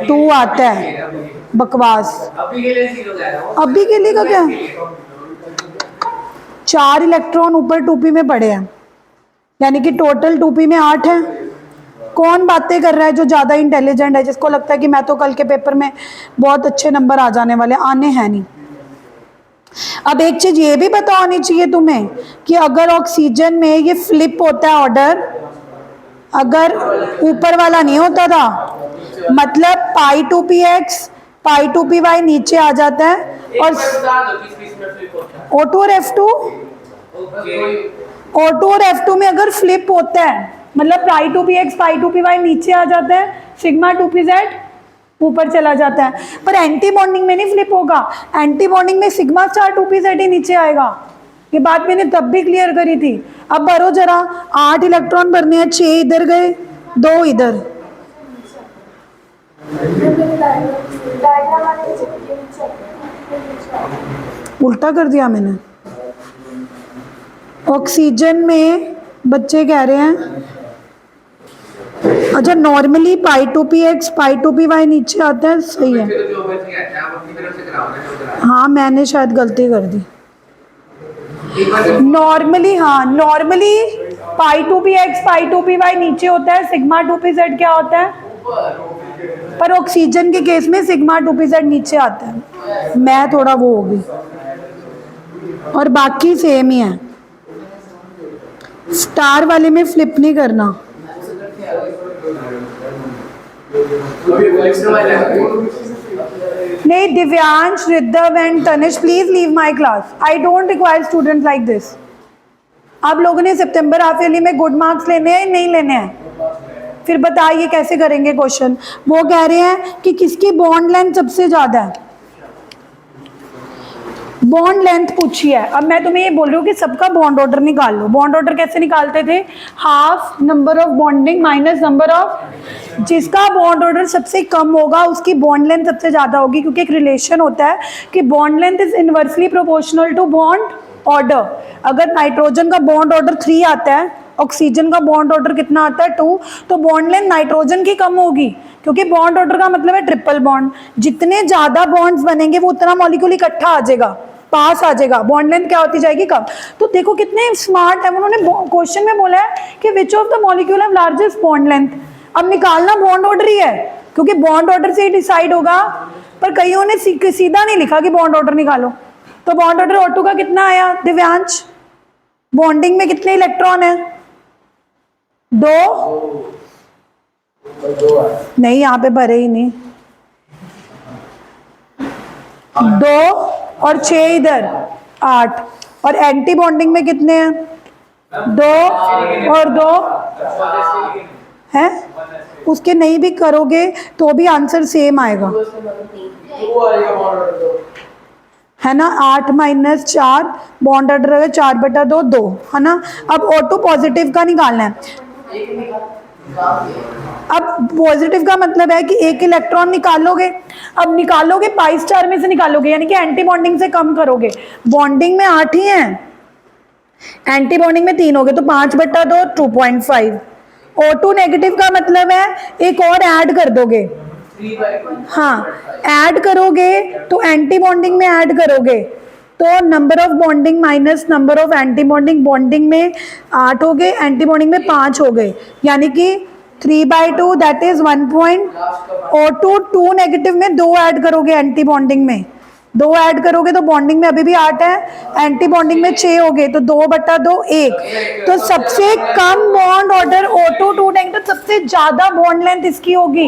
2 आता है। बकवास। अभी के लिए 0 कह रहा हूं। अभी के लिए का क्या? 4 इलेक्ट्रॉन ऊपर 2p में पड़े हैं, यानी कि टोटल 2p में 8 है कौन बातें कर रहा है जो ज़्यादा इंटेलिजेंट है, जिसको लगता है कि मैं तो कल के पेपर में बहुत अच्छे नंबर आ जाने वाले, आने हैं नहीं। अब एक चीज़ ये भी पता होनी चाहिए तुम्हें कि अगर ऑक्सीजन में ये फ्लिप होता है ऑर्डर, अगर ऊपर वाला नहीं होता था, मतलब pi two P x pi two P Y नीचे आ जाता है, और O2 और F2, O2 और F2 में अगर फ्लिप होता है मतलब pi two P x pi two P Y नीचे आ जाता है, सिग्मा टू पी जेड ऊपर चला जाता है। पर एंटी बॉन्डिंग में नहीं फ्लिप होगा, एंटी बॉन्डिंग में sigma star two p z ही नीचे आएगा। ये बात मैंने तब भी क्लियर करी थी। अब भरो जरा, 8 इलेक्ट्रॉन भरने हैं, 6 इधर गए, 2 इधर। उल्टा कर दिया मैंने। ऑक्सीजन में बच्चे कह रहे हैं, अच्छा normally pi two P x pi two P Y नीचे आता है, सही है। हाँ मैंने शायद गलती कर दी। नॉर्मली, हाँ normally pi two P x pi two P Y नीचे होता है, सिग्मा टू पी जेड क्या होता है, पर ऑक्सीजन के केस में सिग्मा टू पी जेड नीचे आता है। मैं थोड़ा वो होगी, और बाकी सेम ही है। स्टार वाले में फ्लिप नहीं करना। नहीं, Divyansh, Riddhav and Tanish please leave my class, I don't require student like this. आप लोगों ने सितंबर हाफ ईयरली में गुड मार्क्स लेने हैं नहीं लेने हैं, फिर बताइए कैसे करेंगे क्वेश्चन। वो कह रहे हैं कि किसकी बॉन्ड लेंथ सबसे ज्यादा है, बॉन्ड लेंथ पूछी है। अब मैं तुम्हें ये बोल रही हूँ कि सबका बॉन्ड ऑर्डर निकाल लो। बॉन्ड ऑर्डर कैसे निकालते थे, half number of bonding minus number of, जिसका बॉन्ड ऑर्डर सबसे कम होगा उसकी बॉन्ड लेंथ सबसे ज़्यादा होगी, क्योंकि एक रिलेशन होता है कि bond length is inversely proportional to bond order. अगर नाइट्रोजन का बॉन्ड ऑर्डर 3 आता है, ऑक्सीजन का बॉन्ड ऑर्डर कितना आता है 2, तो बॉन्ड लेंथ नाइट्रोजन की कम होगी, क्योंकि बॉन्ड ऑर्डर का मतलब है ट्रिपल बॉन्ड। जितने ज़्यादा बॉन्ड्स बनेंगे वो उतना मॉलिक्यूल इकट्ठा आ जाएगा, पास आ जाएगा, बॉन्ड लेंथ क्या होती जाएगी कम। तो देखो कितने स्मार्ट है, उन्होंने क्वेश्चन में बोला है कि which of the molecule have largest bond length. अब निकालना बॉन्ड ऑर्डर ही है, क्योंकि बॉन्ड ऑर्डर से ही डिसाइड होगा। पर कईयों ने सीधा नहीं लिखा कि बॉन्ड ऑर्डर निकालो। तो बॉन्ड ऑर्डर O2 का कितना आया दिव्यांश, बॉन्डिंग में कितने इलेक्ट्रॉन है, 2 नहीं, यहाँ पे भरे ही नहीं, 2 और 6 इधर 8, और एंटी बॉन्डिंग में कितने हैं, 2 और 2 है। उसके नहीं भी करोगे तो भी आंसर सेम आएगा, है ना। 8 माइनस 4 बॉन्ड ऑर्डर है 4/2 2, है ना। अब O2 पॉजिटिव का निकालना है। अब पॉजिटिव का मतलब है कि एक इलेक्ट्रॉन निकालोगे। अब निकालोगे पाई स्टार में से निकालोगे, यानी कि एंटी बॉन्डिंग से कम करोगे। बॉन्डिंग में 8 ही हैं, एंटी बॉन्डिंग में 3 हो गए, तो 5/2 2.5। O2 नेगेटिव का मतलब है एक और ऐड कर दोगे, हाँ ऐड करोगे तो एंटी बॉन्डिंग में ऐड करोगे तो number of bonding minus number of anti bonding, bonding में 8 हो गए, एंटी बॉन्डिंग में 5 हो गए, यानी कि 3/2 that is 1 point. O2 2 negative में 2 ऐड करोगे, एंटी बॉन्डिंग में 2 ऐड करोगे तो बॉन्डिंग में अभी भी 8 है, एंटी बॉन्डिंग में 6 हो गए, तो 2/2 1। तो सबसे कम बॉन्ड ऑर्डर O2 2 नेगेटिव, सबसे ज्यादा बॉन्ड लेंथ इसकी होगी।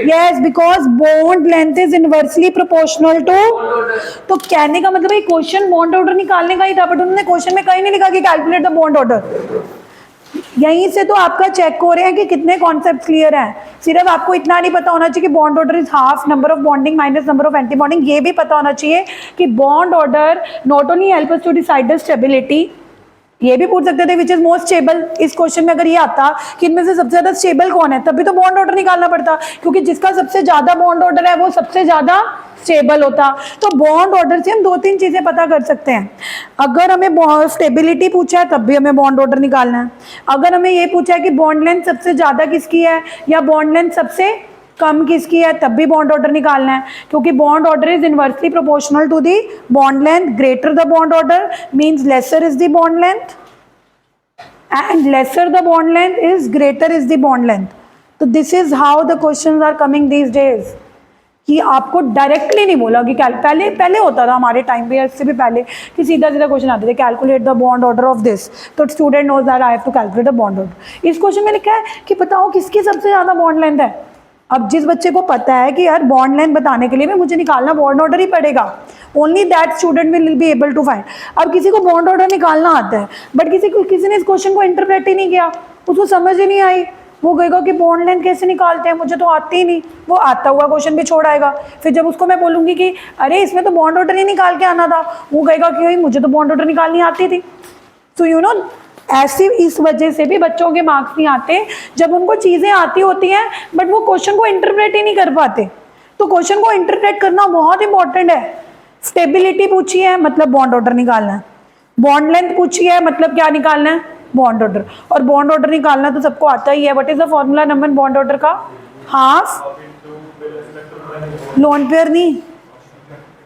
Yes, because bond length is inversely proportional to. तो कहने का मतलब ये क्वेश्चन बॉन्ड ऑर्डर निकालने का ही था, बट उन्होंने क्वेश्चन में कहीं नहीं लिखा कि कैलकुलेट द बॉन्ड ऑर्डर। यहीं से तो आपका चेक हो रहे हैं कि कितने कॉन्सेप्ट क्लियर हैं। सिर्फ आपको इतना नहीं पता होना चाहिए कि bond order is half number of bonding minus number of antibonding, ये भी पता होना चाहिए कि bond order not only help us to decide the stability, ये भी पूछ सकते थे विच इज मोस्ट स्टेबल। इस क्वेश्चन में अगर ये आता कि इनमें से सबसे ज्यादा स्टेबल कौन है, तब भी तो बॉन्ड ऑर्डर निकालना पड़ता, क्योंकि जिसका सबसे ज्यादा बॉन्ड ऑर्डर है वो सबसे ज्यादा स्टेबल होता। तो बॉन्ड ऑर्डर से हम 2-3 चीजें पता कर सकते हैं। अगर हमें स्टेबिलिटी पूछा है तब भी हमें बॉन्ड ऑर्डर निकालना है। अगर हमें ये पूछा है कि बॉन्ड लेंथ सबसे ज्यादा किसकी है या बॉन्ड लेंथ सबसे कम किसकी है, तब भी बॉन्ड ऑर्डर निकालना है, क्योंकि bond order is inversely proportional to the bond length. Greater the bond order means lesser is the bond length. and lesser the bond length is greater is the bond length. तो this is how the questions are coming these days. कि आपको directly नहीं बोला कि पहले पहले होता था हमारे टाइम पे, इससे भी पहले, कि सीधा सीधा क्वेश्चन आते थे, calculate the bond order of this, तो student knows that I have to calculate the bond order. इस क्वेश्चन में लिखा है कि बताओ किसकी सबसे ज़्यादा बॉन्ड लेंथ है. अब जिस बच्चे को पता है कि यार बॉन्ड लेंथ बताने के लिए भी मुझे निकालना बॉन्ड ऑर्डर ही पड़ेगा, only that student will be able to find. अब किसी को बॉन्ड ऑर्डर निकालना आता है, बट किसी ने इस क्वेश्चन को इंटरप्रेट ही नहीं किया, उसको समझ ही नहीं आई, वो कहेगा कि बॉन्ड लेंथ कैसे निकालते हैं, मुझे तो आती ही नहीं, वो आता हुआ क्वेश्चन भी छोड़ आएगा. फिर जब उसको मैं बोलूँगी कि अरे इसमें तो बॉन्ड ऑर्डर ही निकाल के आना था, वो कहेगा कि भाई मुझे तो बॉन्ड ऑर्डर निकालनी आती थी. तो यू नो ऐसी इस वजह से भी बच्चों के मार्क्स नहीं आते जब उनको चीज़ें आती होती हैं बट वो क्वेश्चन को इंटरप्रेट ही नहीं कर पाते. तो क्वेश्चन को इंटरप्रेट करना बहुत इंपॉर्टेंट है. स्टेबिलिटी पूछी है मतलब बॉन्ड ऑर्डर निकालना है, बॉन्ड लेंथ पूछी है मतलब क्या निकालना है, बॉन्ड ऑर्डर. और बॉन्ड ऑर्डर निकालना तो सबको आता ही है. What is the formula number bond order का? हाफ लोन पेयर नहीं,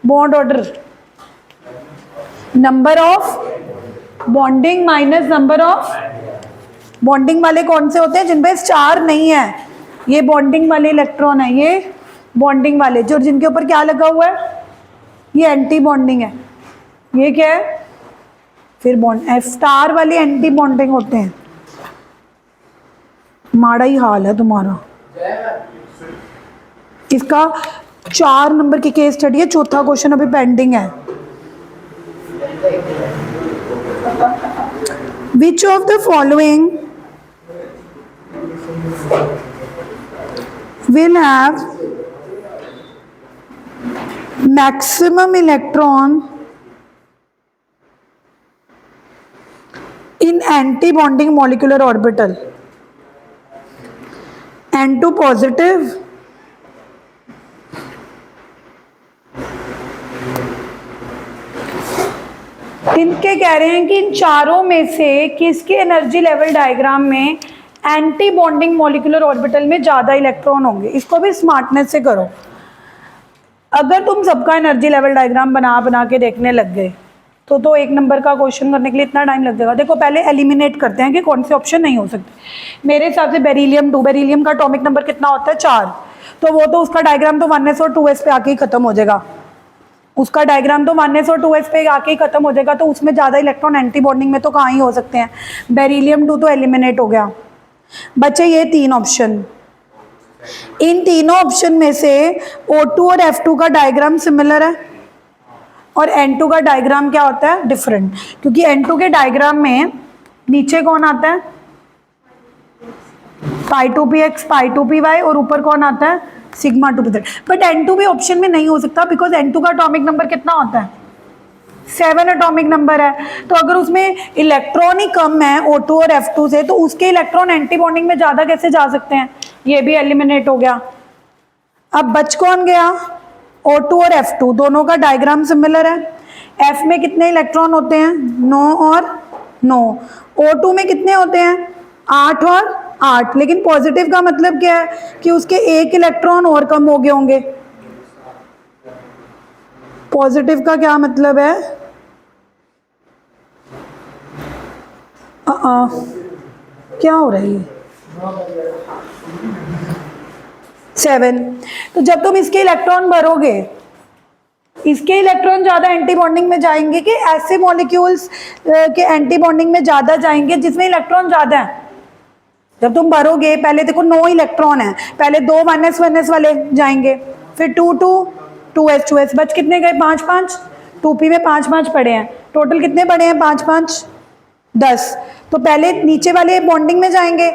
bond order, number of bonding minus number of. Bonding वाले कौन से होते हैं? जिन पे चार नहीं है, ये बॉन्डिंग वाले इलेक्ट्रॉन है, ये बॉन्डिंग वाले जो जिनके ऊपर क्या लगा हुआ है, ये एंटी बॉन्डिंग है. ये क्या है? फिर बॉन्ड एफ स्टार वाले एंटी बॉन्डिंग होते हैं. माड़ा ही हाल है तुम्हारा. इसका 4 नंबर की केस स्टडी है, चौथा क्वेश्चन अभी पेंडिंग है. Which of the following will have maximum electron in anti-bonding molecular orbital? N2 positive, इनके कह रहे हैं कि इन चारों में से किसके एनर्जी लेवल डायग्राम में एंटी बॉन्डिंग मॉलिक्यूलर ऑर्बिटल में ज़्यादा इलेक्ट्रॉन होंगे. इसको भी स्मार्टनेस से करो. अगर तुम सबका एनर्जी लेवल डायग्राम बना के देखने लग गए तो 1 नंबर का क्वेश्चन करने के लिए इतना टाइम लग जाएगा. देखो पहले एलिमिनेट करते हैं कि कौन से ऑप्शन नहीं हो सकते. मेरे हिसाब से बेरिलियम 2, बेरिलियम का एटॉमिक नंबर कितना होता है? 4. तो वो तो उसका डायग्राम तो 1s और 2s पे आके ही खत्म हो जाएगा. उसका डायग्राम तो 1s और 2s पे आके ही खत्म हो जाएगा. तो उसमें ज़्यादा इलेक्ट्रॉन एंटी बॉन्डिंग में तो कहाँ ही हो सकते हैं. बेरिलियम 2 तो एलिमिनेट हो गया. बचे ये 3 ऑप्शन. इन तीनों ऑप्शन में से O2 और F2 का डायग्राम सिमिलर है और N2 का डायग्राम क्या होता है? डिफरेंट. क्योंकि N2 के डायग्राम में नीचे कौन आता है? π2px π2py और ऊपर कौन आता है? Sigma 2p. बट N2 भी ऑप्शन में नहीं हो सकता बिकॉज N2 का एटॉमिक नंबर कितना होता है? 7 एटॉमिक नंबर है. तो अगर उसमें इलेक्ट्रॉन ही कम है O2 और F2 से तो उसके इलेक्ट्रॉन एंटी बॉन्डिंग में ज़्यादा कैसे जा सकते हैं? ये भी एलिमिनेट हो गया. अब बच कौन गया? O2 और F2 दोनों का डायग्राम सिमिलर है. F में कितने इलेक्ट्रॉन होते हैं? 9 और 9. O2 में कितने होते हैं? 8 और 8. लेकिन पॉजिटिव का मतलब क्या है? कि उसके एक इलेक्ट्रॉन और कम हो गए होंगे. पॉजिटिव का क्या मतलब है? क्या हो रहा है? 7. तो जब तुम इसके इलेक्ट्रॉन भरोगे, इसके इलेक्ट्रॉन ज़्यादा एंटी बॉन्डिंग में जाएंगे कि ऐसे मॉलिक्यूल्स के एंटी बॉन्डिंग में ज़्यादा जाएंगे जिसमें इलेक्ट्रॉन ज़्यादा है? जब तुम भरोगे पहले देखो 9 इलेक्ट्रॉन है, पहले 2 1s वाले जाएंगे, फिर 2 2 2s 2s. बच कितने गए? 5 5. 2p में 5 5 पड़े हैं. टोटल कितने पड़े हैं? 5 5 10. तो पहले नीचे वाले बॉन्डिंग में जाएंगे.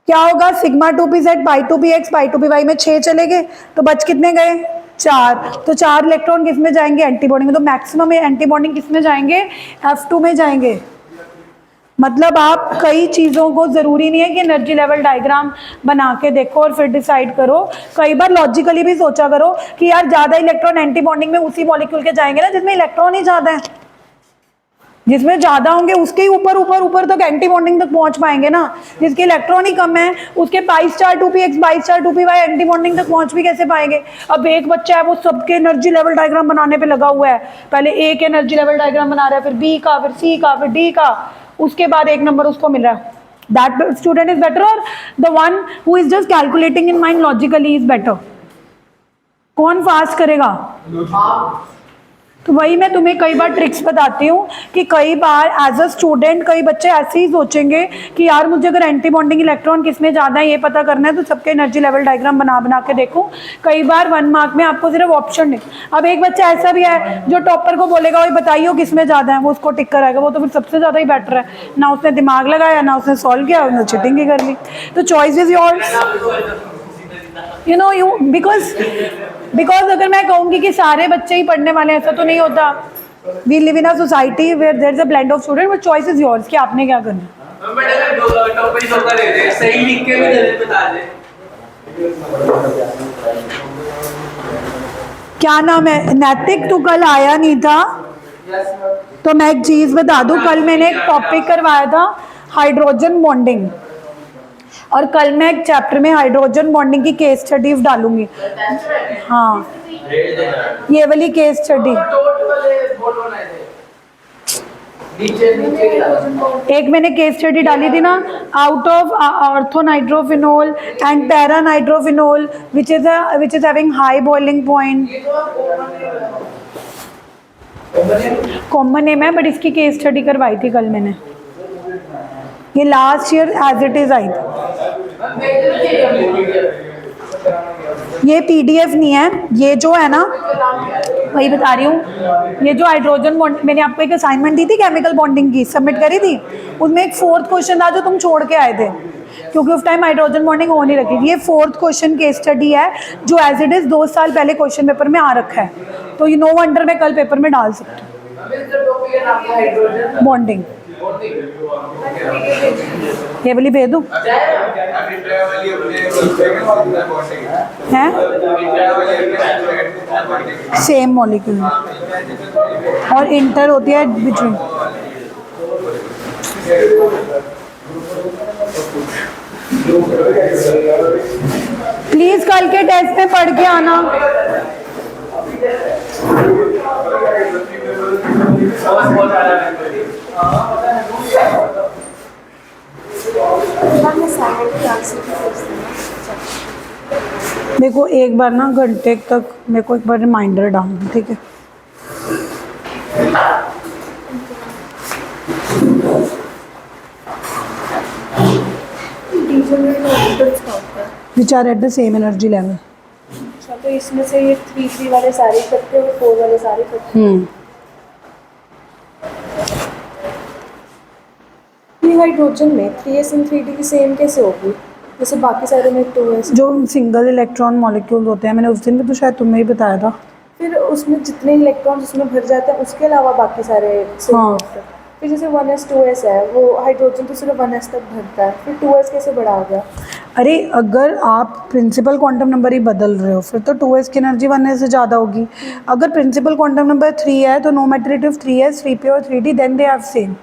क्या होगा? सिग्मा 2pz π2px π2py में 6 चले गए. तो बच कितने गए? 4. तो 4 इलेक्ट्रॉन किस में जाएंगे? एंटी बॉन्डिंग में. तो मैक्सिमम एंटी बॉन्डिंग किस में जाएंगे? F2 में जाएंगे. मतलब आप कई चीज़ों को ज़रूरी नहीं है कि एनर्जी लेवल डायग्राम बना के देखो और फिर डिसाइड करो. कई बार लॉजिकली भी सोचा करो कि यार ज़्यादा इलेक्ट्रॉन एंटी बॉन्डिंग में उसी मॉलिक्यूल के जाएंगे ना जिसमें इलेक्ट्रॉन ही ज़्यादा है. जिसमें ज़्यादा होंगे उसके ही ऊपर तक एंटी बॉन्डिंग तक पहुंच पाएंगे ना. जिसके इलेक्ट्रॉन ही कम है उसके π2px π2py एंटी बॉन्डिंग तक पहुंच भी कैसे पाएंगे? अब एक बच्चा है वो सबके एनर्जी लेवल डायग्राम बनाने पे लगा हुआ है. पहले A के एनर्जी लेवल डायग्राम बना रहा है, फिर B का, फिर C का, फिर D का. उसके बाद 1 नंबर उसको मिल रहा है, दैट स्टूडेंट इज बेटर, और the one who is just calculating in mind logically is better? कौन फास्ट करेगा? तो वही मैं तुम्हें कई बार ट्रिक्स बताती हूँ कि कई बार एज अ स्टूडेंट कई बच्चे ऐसे ही सोचेंगे कि यार मुझे अगर एंटी बॉन्डिंग इलेक्ट्रॉन किस में ज़्यादा है ये पता करना है तो सबके एनर्जी लेवल डायग्राम बना बना के देखो। कई बार 1 मार्क में आपको सिर्फ ऑप्शन नहीं, अब एक बच्चा ऐसा भी है जो टॉपर को बोलेगा वही बताइए किस में ज़्यादा है, वो उसको टिक कराएगा, वो तो फिर सबसे ज़्यादा ही बेटर है, ना उसने दिमाग लगाया ना उसने सॉल्व किया, उसने चिटिंग ही कर ली। तो choice is yours, you know you, because अगर मैं कहूँगी कि सारे बच्चे ही पढ़ने वाले हैं, ऐसा तो नहीं होता। We live in a society where there is a blend of student, but choice is yours कि आपने क्या करना है। बट अगर टॉपर ही धोखा दे दे, सही लिख के भी गलत बता दे। क्या नाम है नैतिक, तू कल आया नहीं था तो मैं एक चीज़ बता दूँ, कल मैंने एक टॉपिक करवाया था हाइड्रोजन बॉन्डिंग, और कल मैं एक चैप्टर में हाइड्रोजन बॉन्डिंग की केस स्टडीज डालूंगी। हाँ ये वाली केस स्टडी, एक मैंने केस स्टडी डाली थी ना, out of orthonitrophenol and paranitrophenol which is having high boiling point. Common name है बट इसकी केस स्टडी करवाई थी कल मैंने, ये last year as it is आई थी। ये पीडीएफ नहीं है, ये जो है ना वही बता रही हूँ, ये जो हाइड्रोजन बॉन्ड मैंने आपको एक असाइनमेंट दी थी केमिकल बॉन्डिंग की, सबमिट करी थी, उसमें एक 4th क्वेश्चन था जो तुम छोड़ के आए थे क्योंकि उस टाइम हाइड्रोजन बॉन्डिंग हो नहीं रखी थी। ये 4th क्वेश्चन केस स्टडी है जो एज इट इज 2 साल पहले क्वेश्चन पेपर में आ रखा है, तो ये नो वंडर मैं कल पेपर में डाल सकती हूँ। बॉन्डिंग ये वाली भेज दूँ है, सेम मॉलिक्यूल और इंटर होती है बिटवीन। प्लीज कल के टेस्ट में पढ़ के आना। मेरे को एक बार ना घंटे तक मेरे को एक बार रिमाइंडर डालना, ठीक है? Which are at the same energy level. अच्छा तो इसमें से ये 3 वाले सारे इकट्ठे और 4 वाले सारे इकट्ठे। ये हाइड्रोजन में 3s and 3d की सेम कैसे होगी जैसे बाकी सारे में 2s? जो सिंगल इलेक्ट्रॉन मॉलिक्यूल होते हैं, मैंने उस दिन भी तो शायद तुम्हें ही बताया था। फिर उसमें जितने इलेक्ट्रॉन उसमें भर जाते हैं उसके अलावा बाकी सारे सेम हाँ। होते हैं। फिर जैसे 1s 2s है, वो हाइड्रोजन तो सिर्फ 1s तक भरता है, फिर 2s कैसे बढ़ा हो गया? अरे अगर आप प्रिंसिपल क्वांटम नंबर ही बदल रहे हो फिर तो 2s की एनर्जी 1s से ज़्यादा होगी। अगर प्रिंसिपल क्वांटम नंबर 3 है तो no matter it if 3s 3p और 3d then they have same.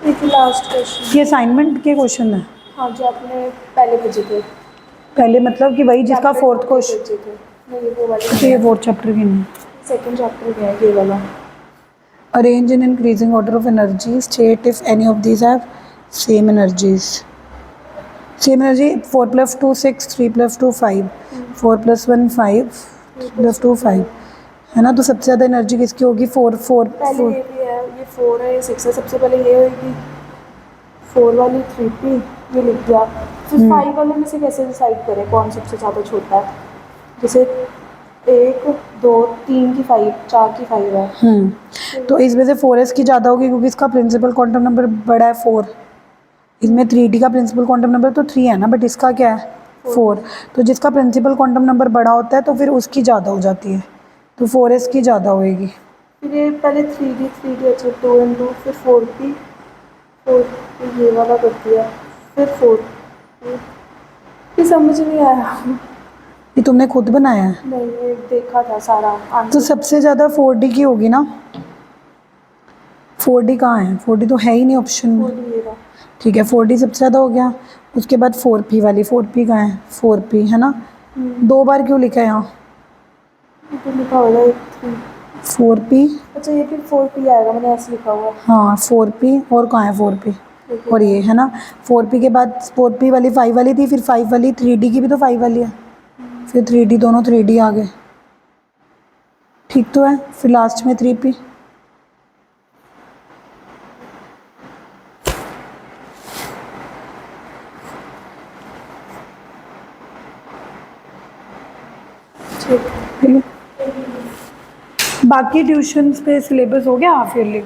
एक लास्ट क्वेश्चन, ये असाइनमेंट के क्वेश्चन है। हाँ जो आपने पहले भेजे थे, पहले मतलब कि वही जिसका 4th क्वेश्चन, भेजे थे, नहीं वो वाले ये 4th चैप्टर की नहीं। 2nd चैप्टर में है ये वाला। Arrange in increasing order of energy, state if any of these have same energies. Same energy 4 + 2 6, 3 + 2 5, 4 + 1 5, 2 + 2 5 है ना। तो सबसे ज़्यादा एनर्जी किसकी होगी? 4 4 पहले 4। ये भी है, ये 4 है, ये 6 है। सबसे पहले ये होगी 4 वाली 3p, ये लिख दिया। फिर 5 वाले में से कैसे डिसाइड करें कौन सबसे ज़्यादा छोटा है? जैसे 1 2 3 की 5, 4 की 5 है। तो इसमें से 4s की ज़्यादा होगी क्योंकि इसका प्रिंसिपल क्वांटम नंबर बड़ा है 4। इसमें 3d का प्रिंसिपल क्वांटम नंबर तो 3 है ना, बट इसका क्या है 4। तो जिसका प्रिंसिपल क्वांटम नंबर बड़ा होता है तो फिर उसकी ज़्यादा हो जाती है, तो 4s की ज़्यादा होएगी। फिर ये पहले 3d अच्छा 2 and 2, फिर 4p, 4 ये वाला कर दिया, फिर 4, ये समझ नहीं आया। ये तुमने खुद बनाया है? नहीं ये देखा था सारा तो आंसर। सबसे ज़्यादा 4d की होगी ना। 4d कहाँ है? 4d तो है ही नहीं ऑप्शन में। ये रहा। ठीक है 4d सबसे ज़्यादा हो गया। उसके बाद 4p वाली, 4p कहाँ है? 4p है ना। 2 बार क्यों लिखा है यहाँ? ये तो लिखा होगा 3 4p, अच्छा ये फिर 4p आएगा, मैंने ऐसे लिखा हुआ है। हाँ 4p, और कहाँ है 4p, ठीक है। और ये है ना 4p के बाद 4p वाली 5 वाली थी, फिर 5 वाली 3d की भी तो 5 वाली है, फिर 3d, दोनों 3d आ गए, ठीक तो है, फिर लास्ट में 3p। ठीक है। बाकी ट्यूशन्स पे सिलेबस हो गया हाफ ईयरली?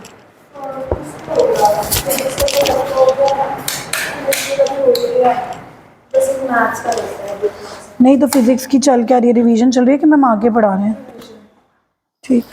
नहीं तो फिजिक्स की चल क्या रही है, रिवीजन चल रही है कि मैम आगे पढ़ा रहे हैं? ठीक।